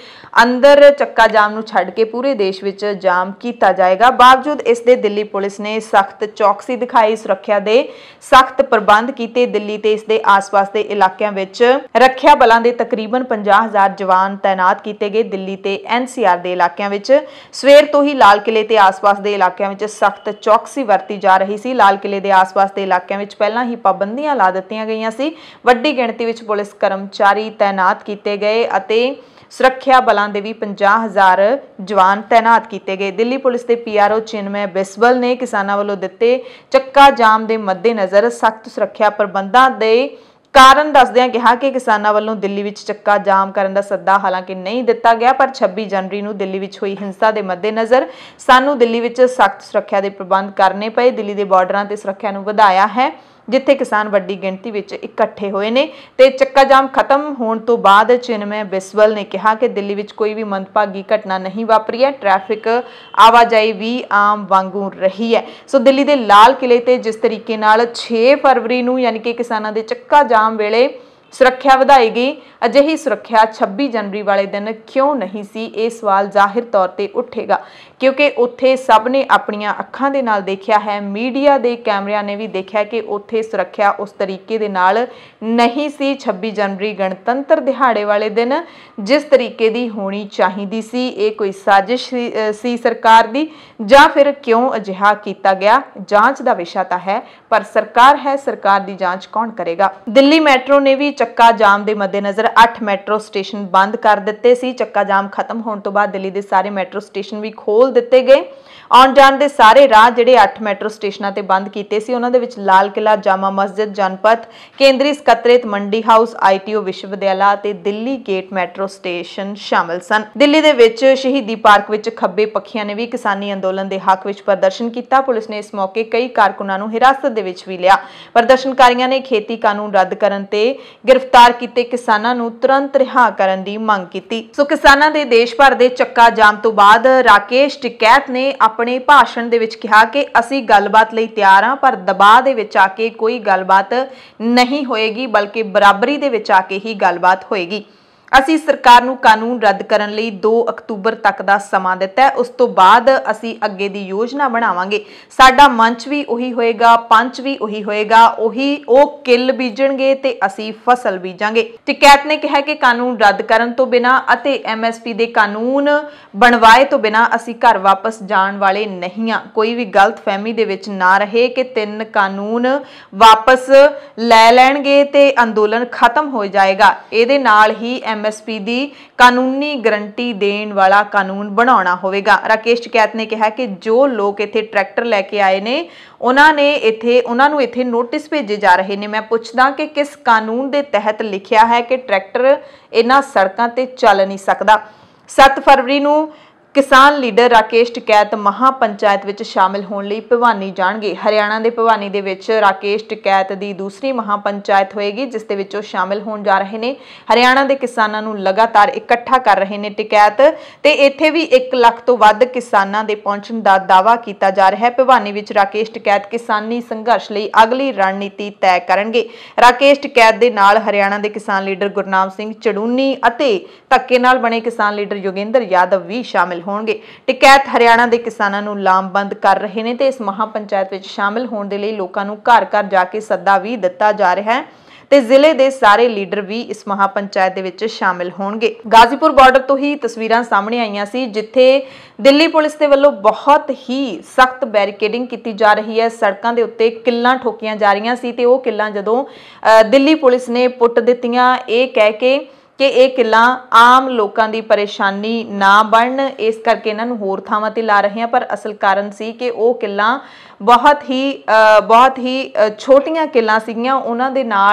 ਅੰਦਰ ਚੱਕਾ ਜਾਮ ਨੂੰ ਛੱਡ ਕੇ ਪੂਰੇ ਦੇਸ਼ ਵਿੱਚ ਜਾਮ ਕੀਤਾ ਜਾਏਗਾ। ਬਾਵਜੂਦ ਇਸ ਦੇ ਦਿੱਲੀ ਪੁਲਿਸ ਨੇ ਸਖਤ ਚੌਕਸੀ ਦਿਖਾਈ, ਸੁਰੱਖਿਆ ਦੇ ਸਖਤ ਪ੍ਰਬੰਧ ਕੀਤੇ। ਦਿੱਲੀ ਤੇ ਇਸ ਦੇ ਆਸ-ਪਾਸ ਦੇ ਇਲਾਕਿਆਂ ਵਿੱਚ ਰੱਖਿਆ ਬਲਾਂ ਦੇ ਤਕਰੀਬਨ 50,000 ਜਵਾਨ ਤਾਇਨਾਤ ਕੀਤੇ ਗਏ। ਦਿੱਲੀ ਤੇ NCR ਦੇ ਇਲਾਕਿਆਂ ਵਿੱਚ ਸਵੇਰ ਤੋਂ ਹੀ ਲਾਲ ਕਿਲੇ ਤੇ ਆਸ-ਪਾਸ ਦੇ ਇਲਾਕਿਆਂ ਵਿੱਚ ਸਖਤ ਚੌਕਸੀ ਵਰਤੀ ਜਾ ਰਹੀ ਸੀ। ਲਾਲ ਕਿਲੇ ਦੇ ਆਸ-ਪਾਸ ਦੇ ਇਲਾਕਿਆਂ ਵਿੱਚ ਪਹਿਲਾਂ ਹੀ ਪਾਬੰਦੀਆਂ ਲਾ ਦਿੱਤੀਆਂ ਗਈਆਂ ਸੀ। ਵੱਡੀ ਗਿਣਤੀ ਵਿੱਚ ਪੁਲਿਸ ਕਰਮਚਾਰੀ ਤਾਇਨਾਤ ਕੀਤੇ ਗਏ ਅਤੇ ਸੁਰੱਖਿਆ ਬਲਾਂ ਦੇ ਵੀ 50,000 ਜਵਾਨ ਤਾਇਨਾਤ ਕੀਤੇ ਗਏ। ਦਿੱਲੀ ਪੁਲਿਸ ਦੇ PRO ਚਿਨਮੈ ਬਿਸਬਲ ਨੇ ਕਿਸਾਨਾਂ ਵੱਲੋਂ ਦਿੱਤੇ ਚੱਕਾ ਜਾਮ ਦੇ ਮੱਦੇਨਜ਼ਰ ਸਖਤ ਸੁਰੱਖਿਆ ਪ੍ਰਬੰਧਾਂ ਦੇ ਕਾਰਨ ਦੱਸਦਿਆਂ ਕਿਹਾ ਕਿ ਕਿਸਾਨਾਂ ਵੱਲੋਂ ਦਿੱਲੀ ਵਿੱਚ ਚੱਕਾ ਜਾਮ ਕਰਨ ਦਾ ਸੱਦਾ ਹਾਲਾਂਕਿ ਨਹੀਂ ਦਿੱਤਾ ਗਿਆ, ਪਰ 26 ਜਨਵਰੀ ਨੂੰ ਦਿੱਲੀ ਵਿੱਚ ਹੋਈ ਹਿੰਸਾ ਦੇ ਮੱਦੇਨਜ਼ਰ ਸਾਨੂੰ ਦਿੱਲੀ ਵਿੱਚ ਸਖਤ ਸੁਰੱਖਿਆ ਦੇ ਪ੍ਰਬੰਧ ਕਰਨੇ ਪਏ। ਦਿੱਲੀ ਦੇ ਬਾਰਡਰਾਂ ਤੇ ਸੁਰੱਖਿਆ ਨੂੰ ਵਧਾਇਆ ਹੈ, ਜਿੱਥੇ ਕਿਸਾਨ ਵੱਡੀ ਗਿਣਤੀ ਵਿੱਚ ਇਕੱਠੇ ਹੋਏ ਨੇ। ਤੇ ਚੱਕਾ ਜਾਮ ਖਤਮ ਹੋਣ ਤੋਂ ਬਾਅਦ ਚਿਨਮੈ ਬਿਸਵਲ ਨੇ ਕਿਹਾ ਕਿ ਦਿੱਲੀ ਵਿੱਚ ਕੋਈ ਵੀ ਮੰਦਭਾਗੀ ਘਟਨਾ ਨਹੀਂ ਵਾਪਰੀ ਹੈ। ਟ੍ਰੈਫਿਕ ਆਵਾਜਾਈ ਵੀ ਆਮ ਵਾਂਗੂ ਰਹੀ ਹੈ। ਸੋ ਦਿੱਲੀ ਦੇ ਲਾਲ ਕਿਲੇ ਤੇ ਜਿਸ ਤਰੀਕੇ ਨਾਲ 6 ਫਰਵਰੀ ਨੂੰ ਯਾਨੀ ਕਿ ਕਿਸਾਨਾਂ ਦੇ ਚੱਕਾ ਜਾਮ ਵੇਲੇ ਸੁਰੱਖਿਆ ਵਧਾਈ ਗਈ, ਅਜਿਹੀ ਸੁਰੱਖਿਆ 26 ਜਨਵਰੀ ਵਾਲੇ ਦਿਨ ਕਿਉਂ ਨਹੀਂ ਸੀ? ਇਹ ਸਵਾਲ ਜ਼ਾਹਿਰ ਤੌਰ ਤੇ ਉੱਠੇਗਾ, ਕਿਉਂਕਿ ਉੱਥੇ ਸਭ ਨੇ ਆਪਣੀਆਂ ਅੱਖਾਂ ਦੇ ਨਾਲ ਦੇਖਿਆ ਹੈ, ਮੀਡੀਆ ਦੇ ਕੈਮਰਿਆਂ ਨੇ ਵੀ ਦੇਖਿਆ ਕਿ ਉੱਥੇ ਸੁਰੱਖਿਆ ਉਸ ਤਰੀਕੇ ਦੇ ਨਾਲ ਨਹੀਂ ਸੀ। 26 ਜਨਵਰੀ ਗਣਤੰਤਰ ਦਿਹਾੜੇ ਵਾਲੇ ਦਿਨ ਜਿਸ ਤਰੀਕੇ ਦੀ ਹੋਣੀ ਚਾਹੀਦੀ ਸੀ, ਇਹ ਕੋਈ ਸਾਜ਼ਿਸ਼ ਸੀ ਸਰਕਾਰ ਦੀ ਜਾਂ ਫਿਰ ਕਿਉਂ ਅਜਿਹਾ ਕੀਤਾ ਗਿਆ? ਜਾਂਚ ਦਾ ਵਿਸ਼ਾ ਤਾਂ ਹੈ, ਪਰ ਸਰਕਾਰ ਹੈ, ਸਰਕਾਰ ਦੀ ਜਾਂਚ ਕੌਣ ਕਰੇਗਾ? ਦਿੱਲੀ ਮੈਟਰੋ ਨੇ ਵੀ ਚੱਕਾ ਜਾਮ ਦੇ ਮੱਦੇਨਜ਼ਰ 8 ਮੈਟਰੋ ਸਟੇਸ਼ਨ ਬੰਦ ਕਰ ਦਿੱਤੇ ਸੀ। ਚੱਕਾ ਜਾਮ ਖਤਮ ਹੋਣ ਤੋਂ ਬਾਅਦ ਦਿੱਲੀ ਦੇ ਸਾਰੇ ਮੈਟਰੋ ਸਟੇਸ਼ਨ ਵੀ ਖੋਲ ਦਿੱਤੇ ਗਏ। ਆਉਣ ਜਾਣ ਦੇ ਸਾਰੇ ਰਾਹ ਜਿਹੜੇ 8 ਮੈਟਰੋ ਸਟੇਸ਼ਨਾਂ ਤੇ ਬੰਦ ਕੀਤੇ ਸੀ, ਉਹਨਾਂ ਦੇ ਵਿੱਚ ਲਾਲ ਕਿਲਾ, ਜਾਮਾ ਮਸਜਿਦ, ਜਨਪਥ, ਕੇਂਦਰੀ ਸਕੱਤਰੇਤ, ਮੰਡੀ ਹਾਊਸ, ITO ਵਿਸ਼ਵਵਿਦਿਆਲਾ ਤੇ ਦਿੱਲੀ ਗੇਟ ਮੈਟਰੋ ਸਟੇਸ਼ਨ ਸ਼ਾਮਲ ਸਨ। ਦਿੱਲੀ ਦੇ ਵਿੱਚ ਸ਼ਹੀਦੀ ਪਾਰਕ ਵਿੱਚ ਖੱਬੇ ਪੱਖੀਆਂ ਨੇ ਵੀ ਕਿਸਾਨੀ ਅੰਦੋਲਨ ਦੇ ਹੱਕ ਵਿੱਚ ਪ੍ਰਦਰਸ਼ਨ ਕੀਤਾ। ਪੁਲਿਸ ਨੇ ਇਸ ਮੌਕੇ ਕਈ ਕਾਰਕੁਨਾਂ ਨੂੰ ਹਿਰਾਸਤ ਦੇ ਵਿੱਚ ਵੀ ਲਿਆ। ਪ੍ਰਦਰਸ਼ਨਕਾਰੀਆਂ ਨੇ ਖੇਤੀ ਕਾਨੂੰਨ ਰੱਦ ਕਰਨ ਤੇ ਗ੍ਰਿਫਤਾਰ ਕੀਤੇ ਕਿਸਾਨਾਂ ਨੂੰ ਤੁਰੰਤ ਰਿਹਾ ਕਰਨ ਦੀ ਮੰਗ ਕੀਤੀ। ਸੋ ਕਿਸਾਨਾਂ ਦੇ ਦੇਸ਼ ਭਰ ਦੇ ਚੱਕਾ ਜਾਮ ਤੋਂ ਬਾਅਦ ਰਾਕੇਸ਼ ਟਿਕੈਤ ਨੇ ਆਪਣੇ ਭਾਸ਼ਣ ਦੇ ਵਿੱਚ ਕਿਹਾ ਕਿ ਅਸੀਂ ਗੱਲਬਾਤ ਲਈ ਤਿਆਰ ਹਾਂ, ਪਰ ਦਬਾਅ ਦੇ ਵਿੱਚ ਆ ਕੇ ਕੋਈ ਗੱਲਬਾਤ ਨਹੀਂ ਹੋਏਗੀ, ਬਲਕਿ ਬਰਾਬਰੀ ਦੇ ਵਿੱਚ ਆ ਕੇ ਹੀ ਗੱਲਬਾਤ ਹੋਏਗੀ। ਅਸੀਂ ਸਰਕਾਰ ਨੂੰ ਕਾਨੂੰਨ ਰੱਦ ਕਰਨ ਲਈ 2 ਅਕਤੂਬਰ ਤੱਕ ਦਾ ਸਮਾਂ ਦਿੱਤਾ ਹੈ। ਉਸ ਤੋਂ ਬਾਅਦ ਅਸੀਂ ਅੱਗੇ ਦੀ ਯੋਜਨਾ ਬਣਾਵਾਂਗੇ। ਸਾਡਾ ਮੰਚ ਵੀ ਉਹੀ ਹੋਏਗਾ, ਪੰਚ ਵੀ ਉਹੀ ਹੋਏਗਾ, ਉਹ ਕਿੱਲ ਬੀਜਣਗੇ ਤੇ ਅਸੀਂ ਫਸਲ ਬੀਜਾਂਗੇ। ਟਿਕੈਤ ਨੇ ਕਿਹਾ ਕਿ ਕਾਨੂੰਨ ਰੱਦ ਕਰਨ ਤੋਂ ਬਿਨਾਂ ਅਤੇ MSP ਦੇ ਕਾਨੂੰਨ ਬਣਵਾਏ ਤੋਂ ਬਿਨਾਂ ਅਸੀਂ ਘਰ ਵਾਪਸ ਜਾਣ ਵਾਲੇ ਨਹੀਂ ਹਾਂ। ਕੋਈ ਵੀ ਗਲਤਫਹਿਮੀ ਦੇ ਵਿੱਚ ਨਾ ਰਹੇ ਕਿ 3 ਕਾਨੂੰਨ ਵਾਪਸ ਲੈ ਲੈਣਗੇ ਤੇ ਅੰਦੋਲਨ ਖਤਮ ਹੋ ਜਾਏਗਾ। ਇਹਦੇ ਨਾਲ ਹੀ MSP ਦੀ ਕਾਨੂੰਨੀ ਗਰੰਟੀ ਦੇਣ ਵਾਲਾ ਕਾਨੂੰਨ ਬਣਾਉਣਾ ਹੋਵੇਗਾ। ਰਾਕੇਸ਼ ਟਿਕੈਤ ਨੇ ਕਿਹਾ ਕਿ ਜੋ ਲੋਕ ਇੱਥੇ ਟਰੈਕਟਰ ਲੈ ਕੇ ਆਏ ਨੇ ਉਹਨਾਂ ਨੂੰ ਇੱਥੇ ਨੋਟਿਸ ਭੇਜੇ ਜਾ ਰਹੇ ਨੇ। ਮੈਂ ਪੁੱਛਦਾ ਕਿ ਕਿਸ ਕਾਨੂੰਨ ਦੇ ਤਹਿਤ ਲਿਖਿਆ ਹੈ ਕਿ ਟਰੈਕਟਰ ਇਹਨਾਂ ਸੜਕਾਂ ਤੇ ਚੱਲ ਨਹੀਂ ਸਕਦਾ? 7 ਫਰਵਰੀ ਨੂੰ ਕਿਸਾਨ ਲੀਡਰ ਰਾਕੇਸ਼ ਟਿਕੈਤ ਮਹਾ ਪੰਚਾਇਤ ਵਿੱਚ ਸ਼ਾਮਿਲ ਹੋਣ ਲਈ ਭਿਵਾਨੀ ਜਾਣਗੇ। ਹਰਿਆਣਾ ਦੇ ਭਿਵਾਨੀ ਦੇ ਵਿੱਚ ਰਾਕੇਸ਼ ਟਿਕੈਤ ਦੀ ਦੂਸਰੀ ਮਹਾ ਪੰਚਾਇਤ ਹੋਏਗੀ, ਜਿਸ ਦੇ ਵਿੱਚ ਉਹ ਸ਼ਾਮਿਲ ਹੋਣ ਜਾ ਰਹੇ ਨੇ। ਹਰਿਆਣਾ ਦੇ ਕਿਸਾਨਾਂ ਨੂੰ ਲਗਾਤਾਰ ਇਕੱਠਾ ਕਰ ਰਹੇ ਨੇ ਟਿਕੈਤ ਤੇ ਇੱਥੇ ਵੀ 1 ਲੱਖ ਤੋਂ ਵੱਧ ਕਿਸਾਨਾਂ ਦੇ ਪਹੁੰਚਣ ਦਾ ਦਾਅਵਾ ਕੀਤਾ ਜਾ ਰਿਹਾ ਹੈ। ਭਿਵਾਨੀ ਵਿੱਚ ਰਾਕੇਸ਼ ਟਿਕੈਤ ਕਿਸਾਨੀ ਸੰਘਰਸ਼ ਲਈ ਅਗਲੀ ਰਣਨੀਤੀ ਤੈਅ ਕਰਨਗੇ। ਰਾਕੇਸ਼ ਟਿਕੈਤ ਦੇ ਨਾਲ ਹਰਿਆਣਾ ਦੇ ਕਿਸਾਨ ਲੀਡਰ ਗੁਰਨਾਮ ਸਿੰਘ ਚੜੂਨੀ ਅਤੇ ਧੱਕੇ ਨਾਲ ਬਣੇ ਕਿਸਾਨ ਲੀਡਰ ਯੋਗਿੰਦਰ ਯਾਦਵ ਵੀ ਸ਼ਾਮਿਲ ਹੋਣਗੇ। ਟਿਕੈਤ ਹਰਿਆਣਾ ਦੇ ਕਿਸਾਨਾਂ ਨੂੰ ਲਾਮਬੰਦ ਕਰ ਰਹੇ ਨੇ ਤੇ ਇਸ ਮਹਾ ਪੰਚਾਇਤ ਵਿੱਚ ਸ਼ਾਮਿਲ ਹੋਣ ਦੇ ਲਈ ਲੋਕਾਂ ਨੂੰ ਘਰ-ਘਰ ਜਾ ਕੇ ਸੱਦਾ ਵੀ ਦਿੱਤਾ ਜਾ ਰਿਹਾ ਹੈ ਤੇ ਜ਼ਿਲ੍ਹੇ ਦੇ ਸਾਰੇ ਲੀਡਰ ਵੀ ਇਸ ਮਹਾਪੰਚਾਇਤ ਦੇ ਵਿੱਚ ਸ਼ਾਮਿਲ ਹੋਣਗੇ। ਗਾਜ਼ੀਪੁਰ ਬਾਰਡਰ ਤੋਂ ਹੀ ਤਸਵੀਰਾਂ ਸਾਹਮਣੇ ਆਈਆਂ ਸੀ, ਜਿੱਥੇ ਦਿੱਲੀ ਪੁਲਿਸ ਦੇ ਵੱਲੋਂ ਬਹੁਤ ਹੀ ਸਖਤ ਬੈਰੀਕੇਡਿੰਗ ਕੀਤੀ ਜਾ ਰਹੀ ਹੈ। ਸੜਕਾਂ ਦੇ ਉੱਤੇ ਕਿੱਲਾਂ ਠੋਕੀਆਂ ਜਾ ਰਹੀਆਂ ਸੀ ਤੇ ਉਹ ਕਿੱਲਾਂ ਜਦੋਂ ਦਿੱਲੀ ਪੁਲਿਸ ਨੇ ਪੁੱਟ ਦਿੱਤੀਆਂ, ਇਹ ਕਹਿ ਕੇ ਕਿ ਇਹ ਕਿੱਲਾਂ ਆਮ ਲੋਕਾਂ ਦੀ ਪਰੇਸ਼ਾਨੀ ਨਾ ਬਣਨ, ਇਸ ਕਰਕੇ ਇਹਨਾਂ ਨੂੰ ਹੋਰ ਥਾਵਾਂ ਤੇ ਲਾ ਰਹੇ ਹਾਂ। ਪਰ ਅਸਲ ਕਾਰਨ ਸੀ ਕਿ ਉਹ ਕਿੱਲਾਂ ਬਹੁਤ ਹੀ ਛੋਟੀਆਂ ਕਿੱਲਾਂ ਸੀਗੀਆਂ,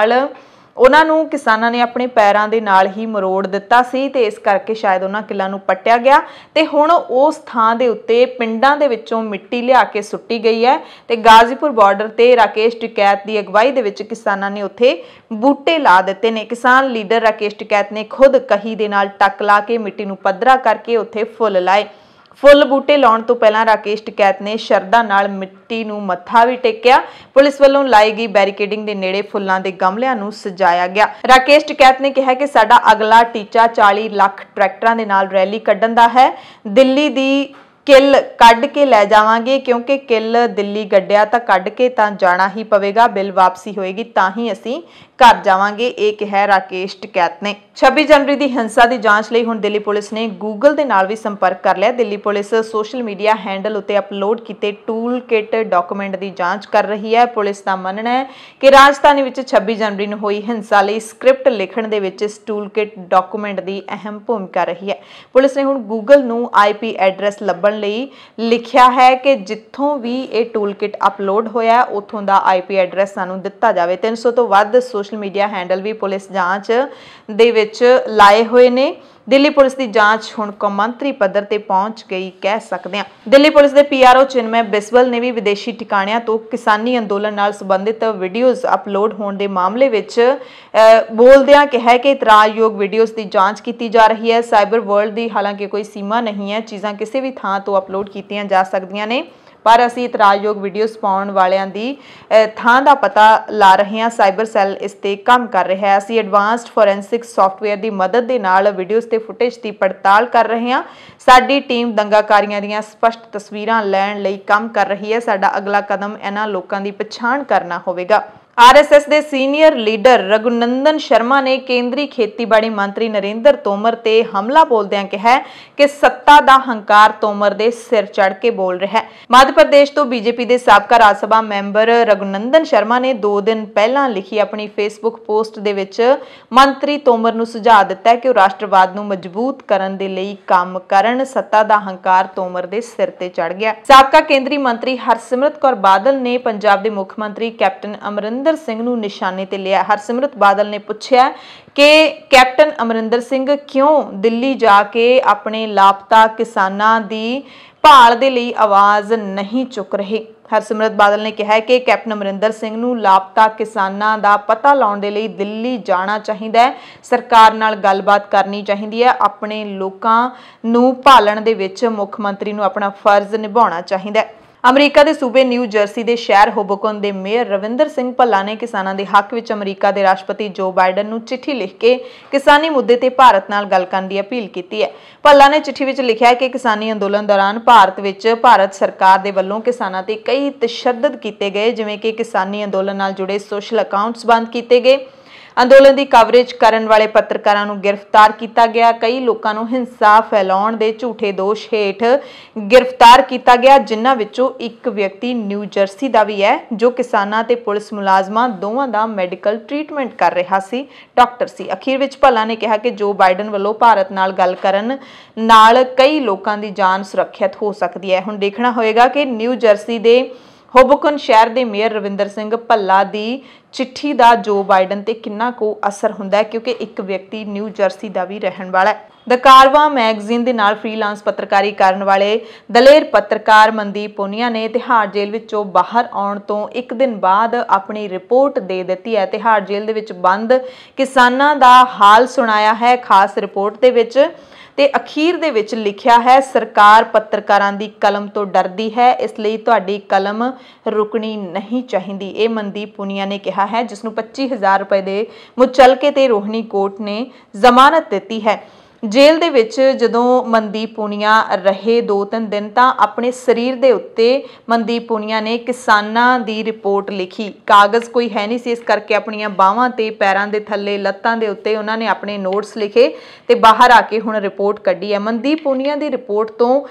ਉਹਨਾਂ ਨੂੰ ਕਿਸਾਨਾਂ ਨੇ ਆਪਣੇ ਪੈਰਾਂ ਦੇ ਨਾਲ ਹੀ ਮਰੋੜ ਦਿੱਤਾ ਸੀ ਤੇ ਇਸ ਕਰਕੇ ਸ਼ਾਇਦ ਉਹਨਾਂ ਕਿੱਲਾਂ ਨੂੰ ਪੱਟਿਆ ਗਿਆ ਤੇ ਹੁਣ ਉਸ ਥਾਂ ਦੇ ਉੱਤੇ ਪਿੰਡਾਂ ਦੇ ਵਿੱਚੋਂ ਮਿੱਟੀ ਲਿਆ ਕੇ ਸੁੱਟੀ ਗਈ ਹੈ ਤੇ ਗਾਜ਼ੀਪੁਰ ਬਾਰਡਰ ਤੇ ਰਾਕੇਸ਼ ਟਿਕੈਤ ਦੀ ਅਗਵਾਈ ਦੇ ਵਿੱਚ ਕਿਸਾਨਾਂ ਨੇ ਉੱਥੇ ਬੂਟੇ ਲਾ ਦਿੱਤੇ ਨੇ। ਕਿਸਾਨ ਲੀਡਰ ਰਾਕੇਸ਼ ਟਿਕੈਤ ਨੇ ਖੁਦ ਕਹੀ ਦੇ ਨਾਲ ਟੱਕ ਲਾ ਕੇ ਮਿੱਟੀ ਨੂੰ ਪੱਧਰਾ ਕਰਕੇ ਉੱਥੇ ਫੁੱਲ ਲਾਏ। ਫੁੱਲ ਬੂਟੇ ਲਾਉਣ ਤੋਂ ਪਹਿਲਾਂ ਰਾਕੇਸ਼ ਟਿਕੈਤ ਨੇ ਸ਼ਰਧਾ ਨਾਲ ਮਿੱਟੀ ਨੂੰ ਮੱਥਾ ਵੀ ਟੇਕਿਆ। ਪੁਲਿਸ ਵੱਲੋਂ ਲਾਈ ਗਈ ਬੈਰੀਕੇਡਿੰਗ ਦੇ ਨੇੜੇ ਫੁੱਲਾਂ ਦੇ ਗਮਲਿਆਂ ਨੂੰ ਸਜਾਇਆ ਗਿਆ। ਰਾਕੇਸ਼ ਟਿਕੈਤ ਨੇ ਕਿਹਾ ਕਿ ਸਾਡਾ ਅਗਲਾ ਟੀਚਾ 40 ਲੱਖ ਟਰੈਕਟਰਾਂ ਦੇ ਨਾਲ ਰੈਲੀ ਕੱਢਣ ਦਾ ਹੈ। ਦਿੱਲੀ ਦੀ ਕਿੱਲ ਕੱਢ ਕੇ ਲੈ ਜਾਵਾਂਗੇ, ਕਿਉਂਕਿ ਕਿੱਲ ਦਿੱਲੀ ਗੱਡਿਆ ਤਾਂ ਕੱਢ ਕੇ ਤਾਂ ਜਾਣਾ ਹੀ ਪਵੇਗਾ। ਬਿੱਲ ਵਾਪਸੀ ਹੋਏਗੀ ਤਾਂ ਹੀ ਅਸੀਂ ਘਰ ਜਾਵਾਂਗੇ, ਇਹ ਕਿਹਾ ਰਾਕੇਸ਼ ਟਿਕੈਤ ਨੇ। 26 ਜਨਵਰੀ ਦੀ ਹਿੰਸਾ ਦੀ ਜਾਂਚ ਲਈ ਹੁਣ ਦਿੱਲੀ ਪੁਲਿਸ ਨੇ ਗੂਗਲ ਦੇ ਨਾਲ ਵੀ ਸੰਪਰਕ ਕਰ ਲਿਆ। Delhi police social media handle ਉੱਤੇ ਅਪਲੋਡ ਕੀਤੇ ਟੂਲ ਕਿਟ ਡਾਕੂਮੈਂਟ ਦੀ ਜਾਂਚ ਕਰ ਰਹੀ ਹੈ। ਪੁਲਿਸ ਦਾ ਮੰਨਣਾ ਹੈ ਕਿ ਰਾਜਧਾਨੀ ਵਿੱਚ 26 ਜਨਵਰੀ ਨੂੰ ਹੋਈ ਹਿੰਸਾ ਲਈ ਸਕ੍ਰਿਪਟ ਲਿਖਣ ਦੇ ਵਿੱਚ ਇਸ ਟੂਲ ਕਿਟ ਡਾਕੂਮੈਂਟ ਦੀ ਅਹਿਮ ਭੂਮਿਕਾ ਰਹੀ ਹੈ। ਪੁਲਿਸ ਨੇ ਹੁਣ ਗੂਗਲ ਨੂੰ IP ਐਡਰੈਸ ਲੱਭਣ ਲਈ ਲਿਖਿਆ ਹੈ ਕਿ ਜਿੱਥੋਂ ਵੀ ਇਹ ਟੂਲ ਕਿਟ ਅਪਲੋਡ ਹੋਇਆ ਉੱਥੋਂ ਦਾ IP ਐਡਰੈਸ ਸਾਨੂੰ ਦਿੱਤਾ ਜਾਵੇ। 300 ਤੋਂ ਵੱਧ ਸੋਸ਼ਲ ਮੀਡੀਆ ਹੈਂਡਲ ਵੀ ਪੁਲਿਸ ਜਾਂਚ ਦੇ ਵਿੱਚ ਲਾਏ ਹੋਏ ਨੇ। ਦਿੱਲੀ ਪੁਲਿਸ ਦੀ ਜਾਂਚ ਹੁਣ ਕੌਮਾਂਤਰੀ ਪੱਧਰ ਤੇ ਪਹੁੰਚ ਗਈ ਕਹਿ ਸਕਦੇ ਹਾਂ। ਦਿੱਲੀ ਪੁਲਿਸ ਦੇ PRO ਚਿਨਮੈ ਬਿਸਵਲ ਨੇ ਵੀ ਵਿਦੇਸ਼ੀ ਠਿਕਾਣਿਆਂ ਤੋਂ ਕਿਸਾਨੀ ਅੰਦੋਲਨ ਨਾਲ ਸੰਬੰਧਿਤ ਵੀਡੀਓਜ਼ ਅਪਲੋਡ ਹੋਣ ਦੇ ਮਾਮਲੇ ਵਿੱਚ ਬੋਲਦਿਆਂ ਕਿਹਾ ਕਿ ਇਤਰਾਜ਼ਯੋਗ ਵੀਡੀਓਜ਼ ਦੀ ਜਾਂਚ ਕੀਤੀ ਜਾ ਰਹੀ ਹੈ। ਸਾਈਬਰ ਵਰਲਡ ਦੀ ਹਾਲਾਂਕਿ ਕੋਈ ਸੀਮਾ ਨਹੀਂ ਹੈ, ਚੀਜ਼ਾਂ ਕਿਸੇ ਵੀ ਥਾਂ ਤੋਂ ਅਪਲੋਡ ਕੀਤੀਆਂ ਜਾ ਸਕਦੀਆਂ ਨੇ, ਪਰ ਅਸੀਂ ਇਤਰਾਜ਼ਯੋਗ ਵੀਡੀਓਜ਼ ਪਾਉਣ ਵਾਲਿਆਂ ਦੀ ਥਾਂ ਦਾ ਪਤਾ ਲਾ ਰਹੇ ਹਾਂ। ਸਾਈਬਰ ਸੈੱਲ ਇਸ ਤੇ ਕੰਮ ਕਰ ਰਿਹਾ ਹੈ। ਅਸੀਂ ਐਡਵਾਂਸਡ ਫੋਰੈਂਸਿਕ ਸੌਫਟਵੇਅਰ ਦੀ ਮਦਦ ਦੇ ਨਾਲ ਵੀਡੀਓਜ਼ ਤੇ ਫੁਟੇਜ ਦੀ ਪੜਤਾਲ ਕਰ ਰਹੇ ਹਾਂ। ਸਾਡੀ ਟੀਮ ਦੰਗਾਕਾਰੀਆਂ ਦੀਆਂ ਸਪਸ਼ਟ ਤਸਵੀਰਾਂ ਲੈਣ ਲਈ ਕੰਮ ਕਰ ਰਹੀ ਹੈ। ਸਾਡਾ ਅਗਲਾ ਕਦਮ ਇਹਨਾਂ ਲੋਕਾਂ ਦੀ ਪਛਾਣ ਕਰਨਾ ਹੋਵੇਗਾ। RSS ਦੇ ਸੀਨੀਅਰ ਲੀਡਰ ਰਘੁਨੰਦਨ ਸ਼ਰਮਾ ਨੇ ਕੇਂਦਰੀ ਖੇਤੀਬਾੜੀ ਮੰਤਰੀ ਨਰਿੰਦਰ ਤੋਮਰ ਤੇ ਹਮਲਾ ਬੋਲਦਿਆਂ ਕਿਹਾ ਕਿ ਸੱਤਾ ਦਾ ਹੰਕਾਰ ਤੋਮਰ ਦੇ ਸਿਰ ਚੜ੍ਹ ਕੇ ਬੋਲ ਰਿਹਾ ਹੈ। ਮੱਧ ਪ੍ਰਦੇਸ਼ ਤੋਂ BJP ਦੇ ਸਾਬਕਾ ਰਾਜ ਸਭਾ ਮੈਂਬਰ ਰਘੁਨੰਦਨ ਸ਼ਰਮਾ ਨੇ 2 ਦਿਨ ਪਹਿਲਾਂ ਲਿਖੀ ਆਪਣੀ ਫੇਸਬੁੱਕ ਪੋਸਟ ਦੇ ਵਿੱਚ ਮੰਤਰੀ ਤੋਮਰ ਨੂੰ ਸੁਝਾਅ ਦਿੱਤਾ ਕਿ ਉਹ ਰਾਸ਼ਟਰਵਾਦ ਨੂੰ ਮਜ਼ਬੂਤ ਕਰਨ ਦੇ ਲਈ ਕੰਮ ਕਰਨ। ਸੱਤਾ ਦਾ ਹੰਕਾਰ ਤੋਮਰ ਦੇ ਸਿਰ ਤੇ ਚੜ੍ਹ ਗਿਆ। ਸਾਬਕਾ ਕੇਂਦਰੀ ਮੰਤਰੀ ਹਰਸਿਮਰਤ ਕੌਰ ਬਾਦਲ ਨੇ ਪੰਜਾਬ ਦੇ ਮੁੱਖ ਮੰਤਰੀ ਕੈਪਟਨ ਅਮਰਿੰਦਰ ਸਿੰਘ ਨੂੰ ਨਿਸ਼ਾਨੇ ਤੇ ਲਿਆ। ਹਰਸਿਮਰਤ ਬਾਦਲ ਨੇ ਪੁੱਛਿਆ ਕਿ ਕੈਪਟਨ ਅਮਰਿੰਦਰ ਸਿੰਘ ਕਿਉਂ ਦਿੱਲੀ ਜਾ ਕੇ ਆਪਣੇ ਲਾਪਤਾ ਕਿਸਾਨਾਂ ਦੀ ਭਾਲ ਦੇ ਲਈ ਆਵਾਜ਼ ਨਹੀਂ ਚੁੱਕ ਰਹੇ। ਹਰਸਿਮਰਤ ਬਾਦਲ ਨੇ ਕਿਹਾ ਕਿ ਕੈਪਟਨ ਅਮਰਿੰਦਰ ਸਿੰਘ ਨੂੰ ਲਾਪਤਾ ਕਿਸਾਨਾਂ ਦਾ ਪਤਾ ਲਾਉਣ ਦੇ ਲਈ ਦਿੱਲੀ ਜਾਣਾ ਚਾਹੀਦਾ ਹੈ। ਸਰਕਾਰ ਨਾਲ ਗੱਲਬਾਤ ਕਰਨੀ ਚਾਹੀਦੀ ਹੈ। ਆਪਣੇ ਲੋਕਾਂ ਨੂੰ ਭਾਲਣ ਦੇ ਵਿੱਚ ਮੁੱਖ ਮੰਤਰੀ ਨੂੰ ਆਪਣਾ ਫਰਜ਼ ਨਿਭਾਉਣਾ ਚਾਹੀਦਾ ਹੈ। ਅਮਰੀਕਾ ਦੇ ਸੂਬੇ ਨਿਊ ਜਰਸੀ ਦੇ ਸ਼ਹਿਰ ਹੋਬੋਕਨ ਦੇ ਮੇਅਰ ਰਵਿੰਦਰ ਸਿੰਘ ਭੱਲਾ ਨੇ ਕਿਸਾਨਾਂ ਦੇ ਹੱਕ ਵਿੱਚ ਅਮਰੀਕਾ ਦੇ ਰਾਸ਼ਟਰਪਤੀ ਜੋ ਬਾਈਡਨ ਨੂੰ ਚਿੱਠੀ ਲਿਖ ਕੇ ਕਿਸਾਨੀ ਮੁੱਦੇ ਤੇ ਭਾਰਤ ਨਾਲ ਗੱਲ ਕਰਨ ਦੀ ਅਪੀਲ ਕੀਤੀ ਹੈ। ਭੱਲਾ ਨੇ ਚਿੱਠੀ ਵਿੱਚ ਲਿਖਿਆ ਕਿ ਕਿਸਾਨੀ ਅੰਦੋਲਨ ਦੌਰਾਨ ਭਾਰਤ ਸਰਕਾਰ ਦੇ ਵੱਲੋਂ ਕਿਸਾਨਾਂ ਤੇ ਕਈ ਤਸ਼ੱਦਦ ਕੀਤੇ ਗਏ, ਜਿਵੇਂ ਕਿ ਕਿਸਾਨੀ ਅੰਦੋਲਨ ਨਾਲ ਜੁੜੇ ਸੋਸ਼ਲ ਅਕਾਊਂਟਸ ਬੰਦ ਕੀਤੇ ਗਏ, ਅੰਦੋਲਨ ਦੀ ਕਵਰੇਜ ਕਰਨ ਵਾਲੇ ਪੱਤਰਕਾਰਾਂ ਨੂੰ ਗ੍ਰਿਫਤਾਰ ਕੀਤਾ ਗਿਆ, ਕਈ ਲੋਕਾਂ ਨੂੰ ਹਿੰਸਾ ਫੈਲਾਉਣ ਦੇ ਝੂਠੇ ਦੋਸ਼ ਹੇਠ ਗ੍ਰਿਫਤਾਰ ਕੀਤਾ ਗਿਆ, ਜਿਨ੍ਹਾਂ ਵਿੱਚੋਂ ਇੱਕ ਵਿਅਕਤੀ ਨਿਊ ਜਰਸੀ ਦਾ ਵੀ ਹੈ ਜੋ ਕਿਸਾਨਾਂ ਤੇ ਪੁਲਿਸ ਮੁਲਾਜ਼ਮਾਂ ਦੋਵਾਂ ਦਾ ਮੈਡੀਕਲ ਟ੍ਰੀਟਮੈਂਟ ਕਰ ਰਿਹਾ ਸੀ, ਡਾਕਟਰ ਸੀ। ਅਖੀਰ ਵਿੱਚ ਭੱਲਾ ਨੇ ਕਿਹਾ ਕਿ ਜੋ ਬਾਈਡਨ ਵੱਲੋਂ ਭਾਰਤ ਨਾਲ ਗੱਲ ਕਰਨ ਨਾਲ ਕਈ ਲੋਕਾਂ ਦੀ ਜਾਨ ਸੁਰੱਖਿਅਤ ਹੋ ਸਕਦੀ ਹੈ। ਹੁਣ ਦੇਖਣਾ ਹੋਏਗਾ ਕਿ ਨਿਊ ਜਰਸੀ ਦੇ ਹੋਬੋਕਨ ਸ਼ਹਿਰ ਦੇ ਮੇਅਰ ਰਵਿੰਦਰ ਸਿੰਘ ਭੱਲਾ ਦੀ ਚਿੱਠੀ ਦਾ ਜੋ ਬਾਈਡਨ ਤੇ ਕਿੰਨਾ ਕੁ ਅਸਰ ਹੁੰਦਾ ਹੈ, ਕਿਉਂਕਿ ਇੱਕ ਵਿਅਕਤੀ ਨਿਊ ਜਰਸੀ ਦਾ ਵੀ ਰਹਿਣ ਵਾਲਾ ਹੈ। ਦ ਕਾਰਵਾ ਮੈਗਜ਼ੀਨ ਦੇ ਨਾਲ ਫ੍ਰੀਲਾਂਸ ਪੱਤਰਕਾਰੀ ਕਰਨ ਵਾਲੇ ਦਲੇਰ ਪੱਤਰਕਾਰ ਮਨਦੀਪ ਪੁਨੀਆ ਨੇ ਤਿਹਾੜ ਜੇਲ੍ਹ ਵਿੱਚੋਂ ਬਾਹਰ ਆਉਣ ਤੋਂ ਇੱਕ ਦਿਨ ਬਾਅਦ ਆਪਣੀ ਰਿਪੋਰਟ ਦੇ ਦਿੱਤੀ ਹੈ। ਤਿਹਾੜ ਜੇਲ੍ਹ ਦੇ ਵਿੱਚ ਬੰਦ ਕਿਸਾਨਾਂ ਦਾ ਹਾਲ ਸੁਣਾਇਆ ਹੈ ਖਾਸ ਰਿਪੋਰਟ ਦੇ ਵਿੱਚ, ਤੇ ਅਖੀਰ ਦੇ ਵਿੱਚ ਲਿਖਿਆ ਹੈ, ਸਰਕਾਰ ਪੱਤਰਕਾਰਾਂ ਦੀ ਕਲਮ ਤੋਂ ਡਰਦੀ ਹੈ, ਇਸ ਲਈ ਤੁਹਾਡੀ ਕਲਮ ਰੁਕਣੀ ਨਹੀਂ ਚਾਹੀਦੀ। ਇਹ ਮਨਦੀਪ ਪੁਨੀਆ ਨੇ ਕਿਹਾ ਹੈ, ਜਿਸ ਨੂੰ 25,000 ਰੁਪਏ ਦੇ ਮੁਚਲਕੇ ਤੇ ਰੋਹਿਣੀ ਕੋਰਟ ਨੇ ਜ਼ਮਾਨਤ ਦਿੱਤੀ ਹੈ। ਜੇਲ੍ਹ ਦੇ ਵਿੱਚ ਜਦੋਂ ਮਨਦੀਪ ਪੂਨੀਆ ਰਹੇ 2-3 ਦਿਨ ਤਾਂ ਆਪਣੇ ਸਰੀਰ ਦੇ ਉੱਤੇ ਮਨਦੀਪ ਪੂਨੀਆ ਨੇ ਕਿਸਾਨਾਂ ਦੀ ਰਿਪੋਰਟ ਲਿਖੀ। ਕਾਗਜ਼ ਕੋਈ ਹੈ ਨਹੀਂ ਸੀ, ਇਸ ਕਰਕੇ ਆਪਣੀਆਂ ਬਾਹਾਂ ਤੇ ਪੈਰਾਂ ਦੇ ਥੱਲੇ ਲੱਤਾਂ ਦੇ ਉੱਤੇ ਉਹਨਾਂ ਨੇ ਆਪਣੇ ਨੋਟਸ ਲਿਖੇ ਤੇ ਬਾਹਰ ਆ ਕੇ ਹੁਣ ਰਿਪੋਰਟ ਕੱਢੀ ਹੈ। ਮਨਦੀਪ ਪੂਨੀਆ ਦੀ ਰਿਪੋਰਟ ਤੋਂ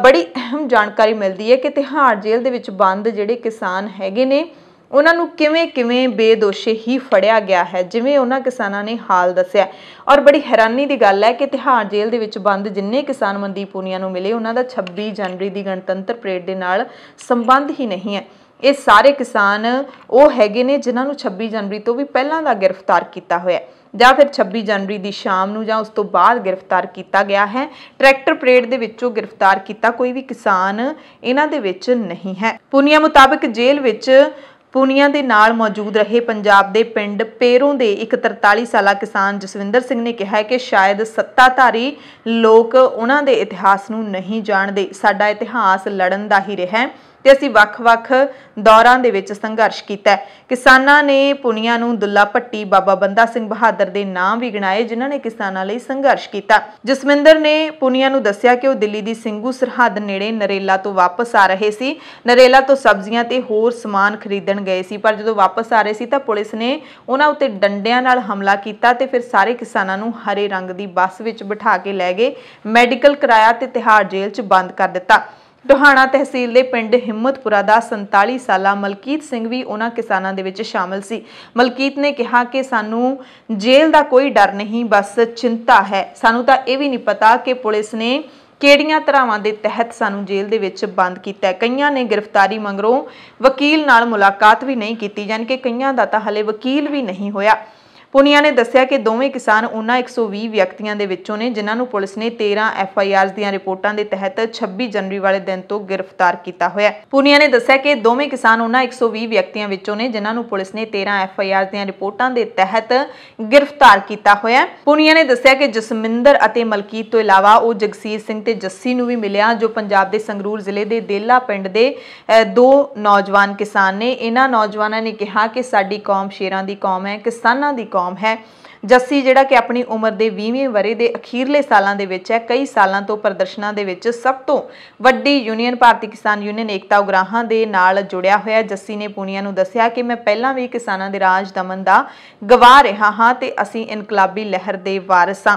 ਬੜੀ ਅਹਿਮ ਜਾਣਕਾਰੀ ਮਿਲਦੀ ਹੈ ਕਿ ਤਿਹਾੜ ਜੇਲ੍ਹ ਦੇ ਵਿੱਚ ਬੰਦ ਜਿਹੜੇ ਕਿਸਾਨ ਹੈਗੇ ਨੇ ਉਹਨਾਂ ਨੂੰ ਕਿਵੇਂ ਬੇਦੋਸ਼ੀ ਹੀ ਫੜਿਆ ਗਿਆ ਹੈ, ਜਿਵੇਂ ਉਹਨਾਂ ਕਿਸਾਨਾਂ ਨੇ ਹਾਲ ਦੱਸਿਆ। ਔਰ ਬੜੀ ਹੈਰਾਨੀ ਦੀ ਗੱਲ ਹੈ ਕਿ ਤਿਹਾੜ ਜੇਲ੍ਹ ਦੇ ਵਿੱਚ ਬੰਦ ਜਿੰਨੇ ਕਿਸਾਨ ਮਨਦੀਪ ਪੂਨੀਆ ਨੂੰ ਮਿਲੇ ਉਹਨਾਂ ਦਾ 26 ਜਨਵਰੀ ਦੀ ਗਣਤੰਤਰ ਪਰੇਡ ਦੇ ਨਾਲ ਸੰਬੰਧ ਹੀ ਨਹੀਂ ਹੈ। ਇਹ ਸਾਰੇ ਕਿਸਾਨ ਉਹ ਹੈਗੇ ਨੇ ਜਿਨ੍ਹਾਂ ਨੂੰ 26 ਜਨਵਰੀ ਤੋਂ ਵੀ ਪਹਿਲਾਂ ਦਾ ਗ੍ਰਿਫਤਾਰ ਕੀਤਾ ਹੋਇਆ ਜਾਂ ਫਿਰ 26 ਜਨਵਰੀ ਦੀ ਸ਼ਾਮ ਨੂੰ ਜਾਂ ਉਸ ਤੋਂ ਬਾਅਦ ਗ੍ਰਿਫਤਾਰ ਕੀਤਾ ਗਿਆ ਹੈ। ਟਰੈਕਟਰ ਪਰੇਡ ਦੇ ਵਿੱਚੋਂ ਗ੍ਰਿਫਤਾਰ ਕੀਤਾ ਕੋਈ ਵੀ ਕਿਸਾਨ ਇਹਨਾਂ ਦੇ ਵਿੱਚ ਨਹੀਂ ਹੈ। ਪੂਨੀਆ ਮੁਤਾਬਕ ਜੇਲ੍ਹ ਵਿੱਚ ਪੂਨੀਆ ਦੇ ਨਾਲ ਮੌਜੂਦ ਰਹੇ ਪੰਜਾਬ ਦੇ ਪਿੰਡ ਪੇਰੋਂ ਦੇ ਇੱਕ 43 ਸਾਲਾ ਕਿਸਾਨ ਜਸਵਿੰਦਰ ਸਿੰਘ ਨੇ ਕਿਹਾ ਕਿ ਸ਼ਾਇਦ ਸੱਤਾਧਾਰੀ ਲੋਕ ਉਹਨਾਂ ਦੇ ਇਤਿਹਾਸ ਨੂੰ ਨਹੀਂ ਜਾਣਦੇ। ਸਾਡਾ ਇਤਿਹਾਸ ਲੜਨ ਦਾ ਹੀ ਰਿਹਾ ਹੈ ਤੇ ਅਸੀਂ ਵੱਖ-ਵੱਖ ਦੌਰਾਂ ਦੇ ਵਿੱਚ ਸੰਘਰਸ਼ ਕੀਤਾ ਹੈ। ਕਿਸਾਨਾਂ ਨੇ ਪੂਨੀਆ ਨੂੰ ਦੁੱਲਾ ਭੱਟੀ, ਬਾਬਾ ਬੰਦਾ ਸਿੰਘ ਬਹਾਦਰ ਦੇ ਨਾਮ ਵੀ ਗਿਣਾਏ ਜਿਨ੍ਹਾਂ ਨੇ ਕਿਸਾਨਾਂ ਲਈ ਸੰਘਰਸ਼ ਕੀਤਾ। ਜਸਵਿੰਦਰ ਨੇ ਪੂਨੀਆ ਨੂੰ ਦੱਸਿਆ ਕਿ ਉਹ ਦਿੱਲੀ ਦੀ ਸਿੰਘੂ ਸਰਹੱਦ ਨੇੜੇ ਨਰੇਲਾ ਤੋਂ ਵਾਪਸ ਆ ਰਹੇ ਸੀ। ਨਰੇਲਾ ਤੋਂ ਸਬਜ਼ੀਆਂ ਤੇ ਹੋਰ ਸਮਾਨ ਖਰੀਦਣ ਗਏ ਸੀ, ਪਰ ਜਦੋਂ ਵਾਪਸ ਆ ਰਹੇ ਸੀ ਤਾਂ ਪੁਲਿਸ ਨੇ ਉਹਨਾਂ ਉੱਤੇ ਡੰਡਿਆਂ ਨਾਲ ਹਮਲਾ ਕੀਤਾ ਤੇ ਫਿਰ ਸਾਰੇ ਕਿਸਾਨਾਂ ਨੂੰ ਹਰੇ ਰੰਗ ਦੀ ਬੱਸ ਵਿੱਚ ਬਿਠਾ ਕੇ ਲੈ ਗਏ, ਮੈਡੀਕਲ ਕਰਾਇਆ ਤੇ ਤਿਹਾੜ ਜੇਲ੍ਹ 'ਚ ਬੰਦ ਕਰ ਦਿੱਤਾ। ਟੋਹਾਣਾ ਤਹਿਸੀਲ ਦੇ ਪਿੰਡ ਹਿੰਮਤਪੁਰਾ ਦਾ 47 ਸਾਲਾ ਮਲਕੀਤ ਸਿੰਘ ਵੀ ਉਹਨਾਂ ਕਿਸਾਨਾਂ ਦੇ ਵਿੱਚ ਸ਼ਾਮਲ ਸੀ। ਮਲਕੀਤ ਨੇ ਕਿਹਾ ਕਿ ਸਾਨੂੰ ਜੇਲ੍ਹ ਦਾ ਕੋਈ ਡਰ ਨਹੀਂ, ਬਸ ਚਿੰਤਾ ਹੈ। ਸਾਨੂੰ ਤਾਂ ਇਹ ਵੀ ਨਹੀਂ ਪਤਾ ਕਿ ਪੁਲਿਸ ਨੇ ਕਿਹੜੀਆਂ ਧਾਰਾਵਾਂ ਦੇ ਤਹਿਤ ਸਾਨੂੰ ਜੇਲ੍ਹ ਦੇ ਵਿੱਚ ਬੰਦ ਕੀਤਾ ਹੈ। ਕਈਆਂ ਨੇ ਗ੍ਰਿਫਤਾਰੀ ਮਗਰੋਂ ਵਕੀਲ ਨਾਲ ਮੁਲਾਕਾਤ ਵੀ ਨਹੀਂ ਕੀਤੀ, ਯਾਨੀ ਕਿ ਕਈਆਂ ਦਾ ਤਾਂ ਹਲੇ ਵਕੀਲ ਵੀ ਨਹੀਂ ਹੋਇਆ। ਪੂਨੀਆ ਨੇ ਦੱਸਿਆ ਕਿ ਦੋਵੇਂ ਕਿਸਾਨ ਉਹਨਾਂ 120 ਵਿਅਕਤੀਆਂ ਦੇ ਵਿੱਚੋਂ ਨੇ ਜਿਨ੍ਹਾਂ ਨੂੰ ਪੁਲਿਸ ਨੇ 13 FIRs ਦੀਆਂ ਰਿਪੋਰਟਾਂ ਦੇ ਤਹਿਤ 26 ਜਨਵਰੀ ਵਾਲੇ ਦਿਨ ਤੋਂ ਗ੍ਰਿਫਤਾਰ ਕੀਤਾ ਹੋਇਆ ਹੈ। ਪੂਨੀਆ ਨੇ ਦੱਸਿਆ ਕਿ ਦੋਵੇਂ ਕਿਸਾਨ ਉਹਨਾਂ 120 ਵਿਅਕਤੀਆਂ ਵਿੱਚੋਂ ਨੇ ਜਿਨ੍ਹਾਂ ਨੂੰ ਪੁਲਿਸ ਨੇ 13 FIRs ਦੀਆਂ ਰਿਪੋਰਟਾਂ ਦੇ ਤਹਿਤ ਗ੍ਰਿਫਤਾਰ ਕੀਤਾ ਹੋਇਆ ਹੈ। ਪੂਨੀਆ ਨੇ ਦੱਸਿਆ ਕਿ ਜਸਮਿੰਦਰ ਅਤੇ ਮਲਕੀਤ ਤੋਂ ਇਲਾਵਾ ਉਹ ਜਗਸੀਰ ਸਿੰਘ ਤੇ ਜੱਸੀ ਨੂੰ ਵੀ ਮਿਲਿਆ ਜੋ ਪੰਜਾਬ ਦੇ ਸੰਗਰੂਰ ਜ਼ਿਲ੍ਹੇ ਦੇ ਦੇਲਾ ਪਿੰਡ ਦੇ 2 ਨੌਜਵਾਨ ਕਿਸਾਨ ਨੇ। ਇਹਨਾਂ ਨੌਜਵਾਨਾਂ ਨੇ ਕਿਹਾ ਕਿ ਸਾਡੀ ਕੌਮ ਸ਼ੇਰਾਂ ਦੀ ਕੌਮ ਹੈ, ਕਿਸਾਨਾਂ ਦੀ ਕੌਮ ਹੈ। ਜੱਸੀ ਜਿਹੜਾ ਕਿ ਆਪਣੀ ਉਮਰ ਦੇ 20ਵੇਂ ਵਰੇ ਦੇ ਅਖੀਰਲੇ ਸਾਲਾਂ ਦੇ ਵਿੱਚ ਹੈ, ਕਈ ਸਾਲਾਂ ਤੋਂ ਪ੍ਰਦਰਸ਼ਨਾਂ ਦੇ ਵਿੱਚ ਸਭ ਤੋਂ ਵੱਡੀ ਯੂਨੀਅਨ ਭਾਰਤੀ ਕਿਸਾਨ ਯੂਨੀਅਨ ਏਕਤਾ ਉਗਰਾਹਾਂ ਦੇ ਨਾਲ ਜੁੜਿਆ ਹੋਇਆ। ਜੱਸੀ ਨੇ ਪੂਨੀਆ ਨੂੰ ਦੱਸਿਆ ਕਿ ਮੈਂ ਪਹਿਲਾਂ ਵੀ ਕਿਸਾਨਾਂ ਦੇ ਰਾਜ ਦਮਨ ਦਾ ਗਵਾਹ ਰਿਹਾ ਹਾਂ ਤੇ ਅਸੀਂ ਇਨਕਲਾਬੀ ਲਹਿਰ ਦੇ ਵਾਰਿਸ ਹਾਂ।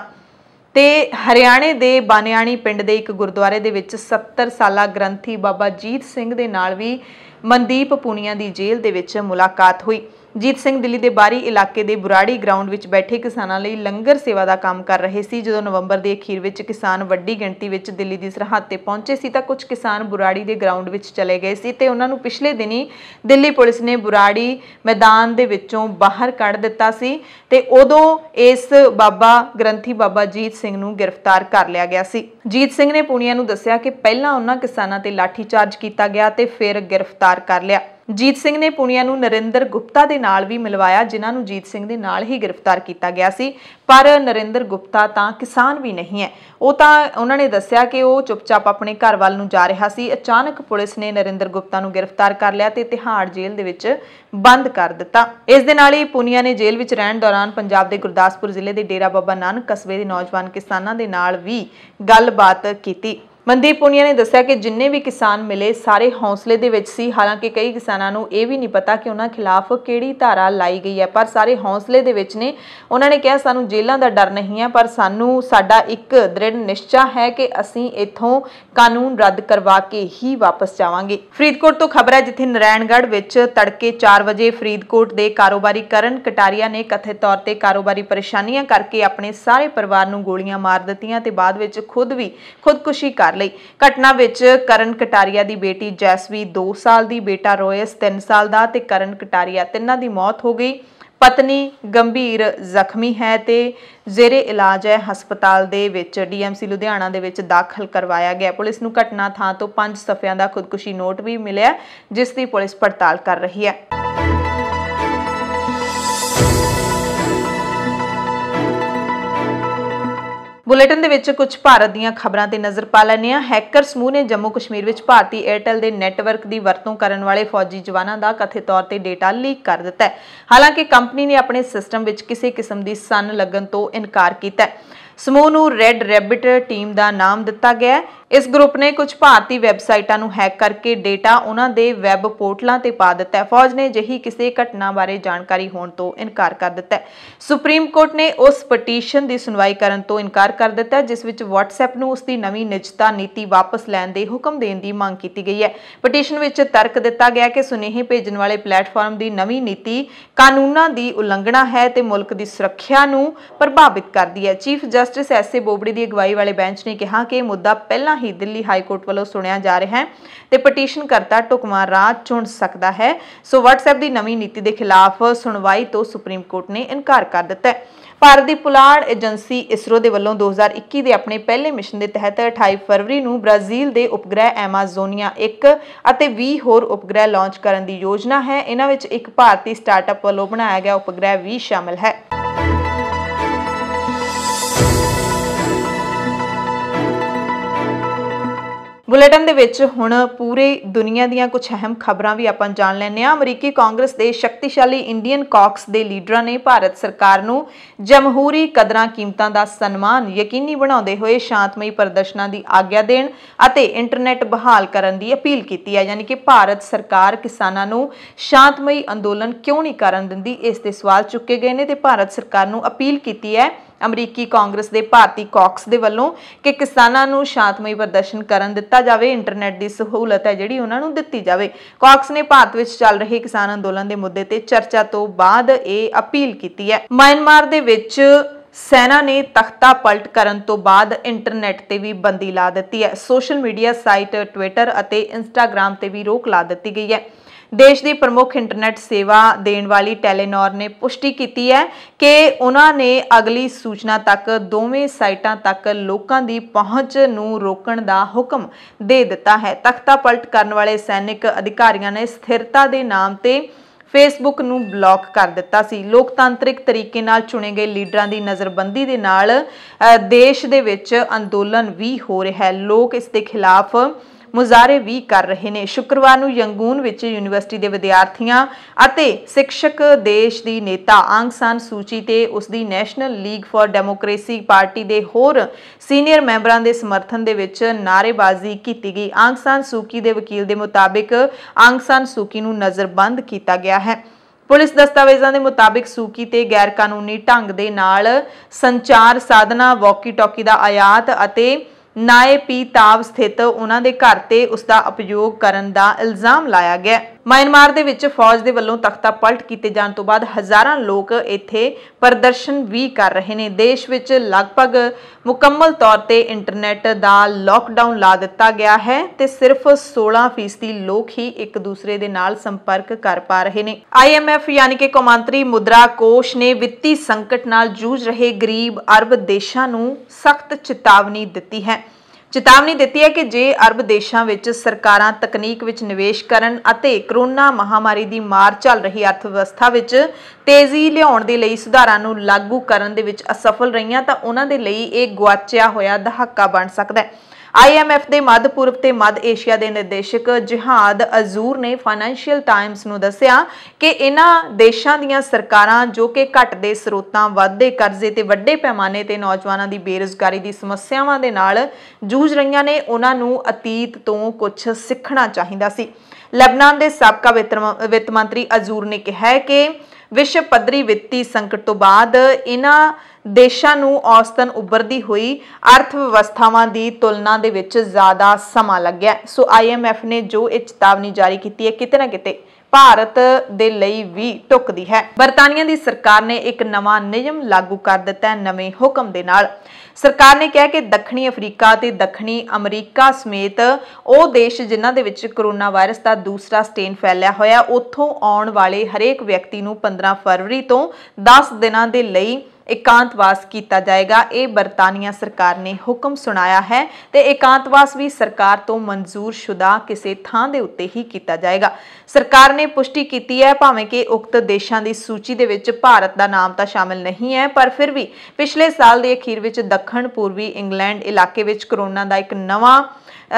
ਤੇ ਹਰਿਆਣੇ ਦੇ ਬਾਨਿਆਣੀ ਪਿੰਡ ਦੇ ਇੱਕ ਗੁਰਦੁਆਰੇ ਦੇ ਵਿੱਚ 70 ਸਾਲਾ ਗ੍ਰੰਥੀ ਬਾਬਾ ਜੀਤ ਸਿੰਘ ਦੇ ਨਾਲ ਵੀ ਮਨਦੀਪ ਪੂਨੀਆ ਦੀ ਜੇਲ੍ਹ ਦੇ ਵਿੱਚ ਮੁਲਾਕਾਤ ਹੋਈ। ਜੀਤ ਸਿੰਘ ਦਿੱਲੀ ਦੇ ਬਾਰੀ ਇਲਾਕੇ ਦੇ ਬੁਰਾੜੀ ਗਰਾਊਂਡ ਵਿੱਚ ਬੈਠੇ ਕਿਸਾਨਾਂ ਲਈ ਲੰਗਰ ਸੇਵਾ ਦਾ ਕੰਮ ਕਰ ਰਹੇ ਸੀ। ਜਦੋਂ ਨਵੰਬਰ ਦੇ ਅਖੀਰ ਵਿੱਚ ਕਿਸਾਨ ਵੱਡੀ ਗਿਣਤੀ ਵਿੱਚ ਦਿੱਲੀ ਦੀ ਸਰਹੱਦ ਤੇ ਪਹੁੰਚੇ ਸੀ ਤਾਂ ਕੁਝ ਕਿਸਾਨ ਬੁਰਾੜੀ ਦੇ ਗਰਾਊਂਡ ਵਿੱਚ ਚਲੇ ਗਏ ਸੀ ਤੇ ਉਹਨਾਂ ਨੂੰ ਪਿਛਲੇ ਦਿਨੀ ਦਿੱਲੀ ਪੁਲਿਸ ਨੇ ਬੁਰਾੜੀ ਮੈਦਾਨ ਦੇ ਵਿੱਚੋਂ ਬਾਹਰ ਕੱਢ ਦਿੱਤਾ ਸੀ ਤੇ ਉਦੋਂ ਇਸ ਬਾਬਾ ਗ੍ਰੰਥੀ ਬਾਬਾ ਜੀਤ ਸਿੰਘ ਨੂੰ ਗ੍ਰਿਫਤਾਰ ਕਰ ਲਿਆ ਗਿਆ ਸੀ। ਜੀਤ ਸਿੰਘ ਨੇ ਪੂਨੀਆ ਨੂੰ ਦੱਸਿਆ ਕਿ ਪਹਿਲਾਂ ਉਹਨਾਂ ਕਿਸਾਨਾਂ ਤੇ ਲਾਠੀ ਚਾਰਜ ਕੀਤਾ ਗਿਆ ਤੇ ਫਿਰ ਗ੍ਰਿਫਤਾਰ ਕਰ ਲਿਆ। ਜੀਤ ਸਿੰਘ ਨੇ ਪੂਨੀਆ ਨੂੰ ਨਰਿੰਦਰ ਗੁਪਤਾ ਦੇ ਨਾਲ ਵੀ ਮਿਲਵਾਇਆ ਜਿਨ੍ਹਾਂ ਨੂੰ ਜੀਤ ਸਿੰਘ ਦੇ ਨਾਲ ਹੀ ਗ੍ਰਿਫਤਾਰ ਕੀਤਾ ਗਿਆ ਸੀ, ਪਰ ਨਰਿੰਦਰ ਗੁਪਤਾ ਤਾਂ ਕਿਸਾਨ ਵੀ ਨਹੀਂ ਹੈ। ਉਹ ਤਾਂ ਉਹਨਾਂ ਨੇ ਦੱਸਿਆ ਕਿ ਉਹ ਚੁੱਪਚਾਪ ਆਪਣੇ ਘਰ ਵੱਲ ਨੂੰ ਜਾ ਰਿਹਾ ਸੀ। ਅਚਾਨਕ ਪੁਲਿਸ ਨੇ ਨਰਿੰਦਰ ਗੁਪਤਾ ਨੂੰ ਗ੍ਰਿਫਤਾਰ ਕਰ ਲਿਆ ਤੇ ਤਿਹਾੜ ਜੇਲ੍ਹ ਦੇ ਵਿੱਚ ਬੰਦ ਕਰ ਦਿੱਤਾ। ਇਸ ਦੇ ਨਾਲ ਹੀ ਪੂਨੀਆ ਨੇ ਜੇਲ੍ਹ ਵਿੱਚ ਰਹਿਣ ਦੌਰਾਨ ਪੰਜਾਬ ਦੇ ਗੁਰਦਾਸਪੁਰ ਜ਼ਿਲ੍ਹੇ ਦੇ ਡੇਰਾ ਬਾਬਾ ਨਾਨਕ ਕਸਬੇ ਦੇ ਨੌਜਵਾਨ ਕਿਸਾਨਾਂ ਦੇ ਨਾਲ ਵੀ ਗੱਲਬਾਤ ਕੀਤੀ। ਮਨਦੀਪ ਪੂਨੀਆ ਨੇ ਦੱਸਿਆ ਕਿ ਜਿੰਨੇ ਵੀ ਕਿਸਾਨ ਮਿਲੇ ਸਾਰੇ ਹੌਸਲੇ ਦੇ ਵਿੱਚ ਸੀ। ਹਾਲਾਂਕਿ ਕਈ ਕਿਸਾਨਾਂ ਨੂੰ ਇਹ ਵੀ ਨਹੀਂ ਪਤਾ ਕਿ ਉਹਨਾਂ ਖਿਲਾਫ ਕਿਹੜੀ ਧਾਰਾ ਲਾਈ ਗਈ ਹੈ, ਪਰ ਸਾਰੇ ਹੌਸਲੇ ਦੇ ਵਿੱਚ ਨੇ। ਉਹਨਾਂ ਨੇ ਕਿਹਾ ਸਾਨੂੰ ਜੇਲ੍ਹਾਂ ਦਾ ਡਰ ਨਹੀਂ ਹੈ, ਪਰ ਸਾਨੂੰ ਸਾਡਾ ਇੱਕ ਦ੍ਰਿੜ ਨਿਸ਼ਚਾ ਹੈ ਕਿ ਅਸੀਂ ਇੱਥੋਂ ਕਾਨੂੰਨ ਰੱਦ ਕਰਵਾ ਕੇ ਹੀ ਵਾਪਸ ਜਾਵਾਂਗੇ। ਫਰੀਦਕੋਟ ਤੋਂ ਖਬਰ ਹੈ ਜਿੱਥੇ ਨਾਰਾਇਣਗੜ੍ਹ ਵਿੱਚ ਤੜਕੇ 4 ਵਜੇ ਫਰੀਦਕੋਟ ਦੇ ਕਾਰੋਬਾਰੀ ਕਰਨ ਕਟਾਰੀਆ ਨੇ ਕਥਿਤ ਤੌਰ ਤੇ ਕਾਰੋਬਾਰੀ ਪਰੇਸ਼ਾਨੀਆਂ ਕਰਕੇ ਆਪਣੇ ਸਾਰੇ ਪਰਿਵਾਰ ਨੂੰ ਗੋਲੀਆਂ ਮਾਰ ਦਿੱਤੀਆਂ ਤੇ ਬਾਅਦ ਵਿੱਚ ਖੁਦ ਵੀ ਖੁਦਕੁਸ਼ੀ ਕਰ ਲਈ। ਘਟਨਾ ਵਿੱਚ ਕਰਨ ਕਟਾਰੀਆ ਦੀ ਬੇਟੀ ਜੈਸਵੀ 2 ਸਾਲ ਦੀ, ਬੇਟਾ ਰੋਇਸ 3 ਸਾਲ ਦਾ ਤੇ ਕਰਨ ਕਟਾਰੀਆ ਤਿੰਨਾਂ ਦੀ ਮੌਤ ਹੋ ਗਈ। ਪਤਨੀ ਗੰਭੀਰ ਜ਼ਖਮੀ ਹੈ ਤੇ ਜ਼ੇਰੇ ਇਲਾਜ ਹੈ। ਹਸਪਤਾਲ ਦੇ ਵਿੱਚ DMC ਲੁਧਿਆਣਾ ਦੇ ਵਿੱਚ ਦਾਖਲ ਕਰਵਾਇਆ ਗਿਆ। ਪੁਲਿਸ ਨੂੰ ਘਟਨਾ ਥਾਂ ਤੋਂ 5 ਸਫ਼ਿਆਂ ਦਾ ਖੁਦਕੁਸ਼ੀ ਨੋਟ ਵੀ ਮਿਲਿਆ ਜਿਸ ਦੀ ਪੁਲਿਸ ਪੜਤਾਲ ਕਰ ਰਹੀ ਹੈ। ਬੁਲੇਟਿਨ ਦੇ ਵਿੱਚ ਕੁਝ ਭਾਰਤ ਦੀਆਂ ਖਬਰਾਂ ਤੇ ਨਜ਼ਰ ਪਾ ਲੈਂਦੇ ਹਾਂ। ਹੈਕਰ ਸਮੂਹ ਨੇ ਜੰਮੂ ਕਸ਼ਮੀਰ ਵਿੱਚ ਭਾਰਤੀ ਏਅਰਟੈਲ ਦੇ ਨੈਟਵਰਕ ਦੀ ਵਰਤੋਂ ਕਰਨ ਵਾਲੇ ਫੌਜੀ ਜਵਾਨਾਂ ਦਾ ਕਥਿਤ ਤੌਰ ਤੇ ਡੇਟਾ ਲੀਕ ਕਰ ਦਿੱਤਾ ਹੈ। ਹਾਲਾਂਕਿ ਕੰਪਨੀ ਨੇ ਆਪਣੇ ਸਿਸਟਮ ਵਿੱਚ ਕਿਸੇ ਕਿਸਮ ਦੀ ਸਨ ਲੱਗਣ ਤੋਂ ਇਨਕਾਰ ਕੀਤਾ ਹੈ। ਸਮੂਹ ਨੂੰ ਰੈੱਡ ਰੈਬਿਟ ਟੀਮ ਦਾ ਨਾਮ ਦਿੱਤਾ ਗਿਆ ਹੈ। इस ग्रुप ने कुछ भारतीय वैबसाइटां नूं हैक करके डेटा उन्हां दे वैब पोर्टलां ते पा दिता है। फौज ने अजिही किसी घटना बारे जानकारी होण तो इनकार कर दिता है। सुप्रीम कोर्ट ने उस पटीशन की सुनवाई करन तो इनकार कर दिता है जिस विच WhatsApp नूं उसकी नवीं निजता नीति वापस लैण दे हुक्म देण दी मंग कीती गई है। पटीशन विच तर्क दिता गया कि सुनेहे भेजण वाले प्लेटफॉर्म की नवीं नीति कानूनां की उलंघना है ते मुल्क की सुरक्षा नूं प्रभावित करदी है। Chief justice S.A. बोबड़े की अगवाई वाले बैंच ने कहा कि मुद्दा पहला ही दिल्ली हाई कोर्ट वालों सुनिया जा रहा है ते पटीशन करता ढुकवां राह चुन सकता है। सो WhatsApp की नवीं नीति के खिलाफ सुनवाई तो सुप्रीम कोर्ट ने इनकार कर दिता है। भारत की पुलाड़ एजेंसी इसरो के वलों 2021 के अपने पहले मिशन के तहत 28 फरवरी को ब्राजील के उपग्रह एमाजोनिया 1 और 20 होर उपग्रह लॉन्च करने की योजना है। इन्हां विच एक भारतीय स्टार्टअप वालों बनाया गया उपग्रह भी शामिल है। बुलेटिन दे विच हुण पूरे दुनिया दीयां कुछ अहम खबरां भी आपां जान लैंदे हां। अमरीकी कांग्रेस के शक्तिशाली इंडियन कॉक्स के लीडरां ने भारत सरकार नूं जमहूरी कदरां कीमतां दा सन्मान यकीनी बनाउंदे होए शांतमई प्रदर्शनां दी आग्या देण अते इंटरनेट बहाल करन दी अपील कीती है। यानी कि भारत सरकार किसानां नूं शांतमई अंदोलन क्यों नहीं करन दिंदी, इस ते सवाल चुके गए ने ते भारत सरकार नूं अपील कीती है अमरीकी कांग्रेस के भारतीय कॉक्स के वलों कि किसानां नूं शांतमई प्रदर्शन करन दिता जावे, इंटरनेट की सहूलत है जिहड़ी उन्हां नूं दित्ती जावे। कॉक्स ने भारत विच चल रहे किसान अंदोलन के मुद्दे ते चर्चा तो बाद यह अपील की है। म्यांमार दे विच सेना ने तख्ता पलट करन तो बाद इंटरनेट ते भी बंदी ला दी है। सोशल मीडिया साइट ट्विटर और इंस्टाग्राम ते भी रोक ला दी गई है। देश की प्रमुख इंटरनेट सेवा देने वाली टेलीनॉर ने पुष्टि की है कि उन्होंने अगली सूचना तक दोवें साइटां तक लोगों की पहुँच नूं रोकण दा हुक्म दे दिता है। तख्ता पलट करने वाले सैनिक अधिकारियों ने स्थिरता के नाम ते फेसबुक नूं ब्लॉक कर दिता सी। लोकतांत्रिक तरीके नाल चुने गए लीडरां दी नज़रबंदी दे नाल देश दे विच अंदोलन भी हो रहा है। लोग इस दे खिलाफ मुजाहरे भी कर रहे हैं। शुक्रवार को यंगून विच यूनिवर्सिटी के विद्यार्थियों अते शिक्षक देश की नेता आंग सान सूची ते उसकी national league for democracy party के होर सीनियर मैंबरों के समर्थन दे विच नारेबाजी की गई। आंग सान सूकी के वकील के मुताबिक आंग सान सूकी नूं नज़रबंद किया गया है। पुलिस दस्तावेज़ों के मुताबिक सूकी ते गैर कानूनी ढंग दे नाल संचार साधना वॉकी टॉकी का आयात अते नाए ताव स्थित उन्होंने घर ते उसका उपयोग करने का इल्जाम लाया गया। म्यांमार दे विच फौज के वलों तख्ता पलट किए जाने तो बाद हज़ारां लोग इत्थे प्रदर्शन भी कर रहे हैं। देश विच लगभग मुकम्मल तौर पर इंटरनेट का लॉकडाउन ला दिता गया है ते सिर्फ 16% लोग ही एक दूसरे दे नाल संपर्क कर पा रहे हैं। IMF यानी कि कौमांतरी मुद्रा कोष ने वित्तीय संकट नाल जूझ रहे गरीब अरब देशों नूं सख्त चेतावनी दी है। चेतावनी दी है कि जे अरब देशों विच सरकारां तकनीक विच निवेश करन अते कोरोना महामारी की मार झल रही अर्थव्यवस्था विच तेजी लियाउण दे लई सुधारां नूं लागू करन दे विच असफल रहियां तां उन्हां दे लई इह गुआचिया होया दहाका बन सकदा है। IMF के मध्य पूर्व ते मध्य एशिया के निदेशक जिहाद अजूर ने फाइनेंशियल टाइम्स नूं दस्सिया कि इन्हां देशां दीयां सरकारां जो कि घटदे स्रोतां वधदे कर्जे ते वड्डे पैमाने ते नौजवानां दी बेरोजगारी दी समस्यावां दे नाल जूझ रहीआं ने, उन्हां नूं अतीत तों कुछ सिੱਖਣਾ ਚਾਹੀਦਾ ਸੀ। लेबनान के साबका वित्त मंत्री अजूर ने कहा है कि विश्व पद्धरी वित्ती संकट तो बाद इन्हां देशां नूं औसतन उभरदी हुई अर्थव्यवस्थावां की तुलना दे विच ज़्यादा समा लग्या। सो IMF ने जो एक चेतावनी जारी की है किते ना किते भारत दे लई भी ढुकदी है। बरतानिया की सरकार ने एक नवा नियम लागू कर दिता है। नवे हुक्म दे नाल सरकार ने कहा कि दक्षिणी अफ्रीका ते दक्षिणी अमरीका समेत वो देश जिन्हां दे विच कोरोना वायरस का दूसरा स्टेन फैलिया होया उत्थों आउण वाले हरेक व्यक्ति नूं 15 फरवरी तो 10 दिनां दे लई एकांतवास किया जाएगा। ये बरतानिया सरकार ने हुक्म सुनाया है ते एकांतवास भी सरकार तो मंजूर शुदा किसी थां दे उत्ते ही किया जाएगा। सरकार ने पुष्टि की है भावें कि उक्त देशों की सूची दे विच भारत का नाम तो शामिल नहीं है, पर फिर भी पिछले साल के अखीर विच दक्षिण पूर्वी इंग्लैंड इलाके विच कोरोना का एक नवा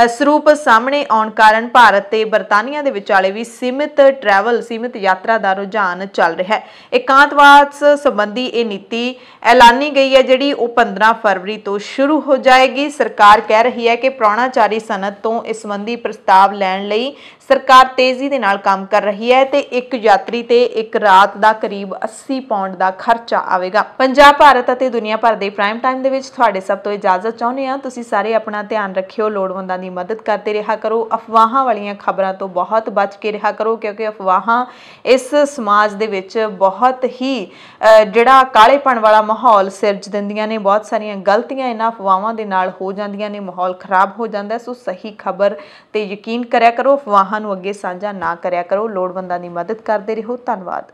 ਸਰੂਪ ਸਾਹਮਣੇ ਆਉਣ ਕਾਰਨ ਭਾਰਤ ਤੇ ਬਰਤਾਨੀਆ ਦੇ ਵਿਚਾਲੇ ਵੀ ਸੀਮਿਤ ਯਾਤਰਾ ਦਾ ਰੁਝਾਨ ਚੱਲ ਰਿਹਾ ਹੈ। ਇਕਾਂਤਵਾਦ ਸੰਬੰਧੀ ਇਹ ਨੀਤੀ ਐਲਾਨੀ ਗਈ ਹੈ ਜਿਹੜੀ ਉਹ 15 ਫਰਵਰੀ ਤੋਂ ਸ਼ੁਰੂ ਹੋ ਜਾਏਗੀ। ਸਰਕਾਰ ਕਹਿ ਰਹੀ ਹੈ ਕਿ ਪ੍ਰਾਹੁਣਾਚਾਰੀ ਸਨਅਤ ਤੋਂ ਇਸ ਸੰਬੰਧੀ ਪ੍ਰਸਤਾਵ ਲੈਣ ਲਈ ਸਰਕਾਰ ਤੇਜ਼ੀ ਦੇ ਨਾਲ ਕੰਮ ਕਰ ਰਹੀ ਹੈ ਤੇ ਇੱਕ ਯਾਤਰੀ ਤੇ ਇੱਕ ਰਾਤ ਦਾ ਕਰੀਬ 80 ਪਾਉਂਡ ਦਾ ਖਰਚਾ ਆਵੇਗਾ। ਪੰਜਾਬ, ਭਾਰਤ ਅਤੇ ਦੁਨੀਆ ਭਰ ਦੇ ਪ੍ਰਾਈਮ ਟਾਈਮ ਦੇ ਵਿੱਚ ਤੁਹਾਡੇ ਸਭ ਤੋਂ ਇਜਾਜ਼ਤ ਚਾਹੁੰਦੇ ਹਾਂ। ਤੁਸੀਂ ਸਾਰੇ ਆਪਣਾ ਧਿਆਨ ਰੱਖਿਓ, ਲੋੜਵੰਦਾਂ ਦੀ ਮਦਦ ਕਰਦੇ ਰਿਹਾ ਕਰੋ, ਅਫਵਾਹਾਂ ਵਾਲੀਆਂ ਖਬਰਾਂ ਤੋਂ ਬਹੁਤ ਬਚ ਕੇ ਰਿਹਾ ਕਰੋ ਕਿਉਂਕਿ ਅਫਵਾਹਾਂ ਇਸ ਸਮਾਜ ਦੇ ਵਿੱਚ ਬਹੁਤ ਹੀ ਜਿਹੜਾ ਕਾਲੇਪਣ ਵਾਲਾ ਮਾਹੌਲ ਸਿਰਜ ਦਿੰਦੀਆਂ ਨੇ। ਬਹੁਤ ਸਾਰੀਆਂ ਗਲਤੀਆਂ ਇਹਨਾਂ ਅਫਵਾਹਾਂ ਦੇ ਨਾਲ ਹੋ ਜਾਂਦੀਆਂ ਨੇ, ਮਾਹੌਲ ਖਰਾਬ ਹੋ ਜਾਂਦਾ। ਸੋ ਸਹੀ ਖਬਰ ਤੇ ਯਕੀਨ ਕਰਿਆ ਕਰੋ, ਅਫਵਾਹਾਂ ਨੂੰ ਅੱਗੇ ਸਾਂਝਾ ਨਾ ਕਰਿਆ ਕਰੋ। ਲੋੜਵੰਦਾਂ ਦੀ ਮਦਦ ਕਰਦੇ ਰਹੋ। ਧੰਨਵਾਦ।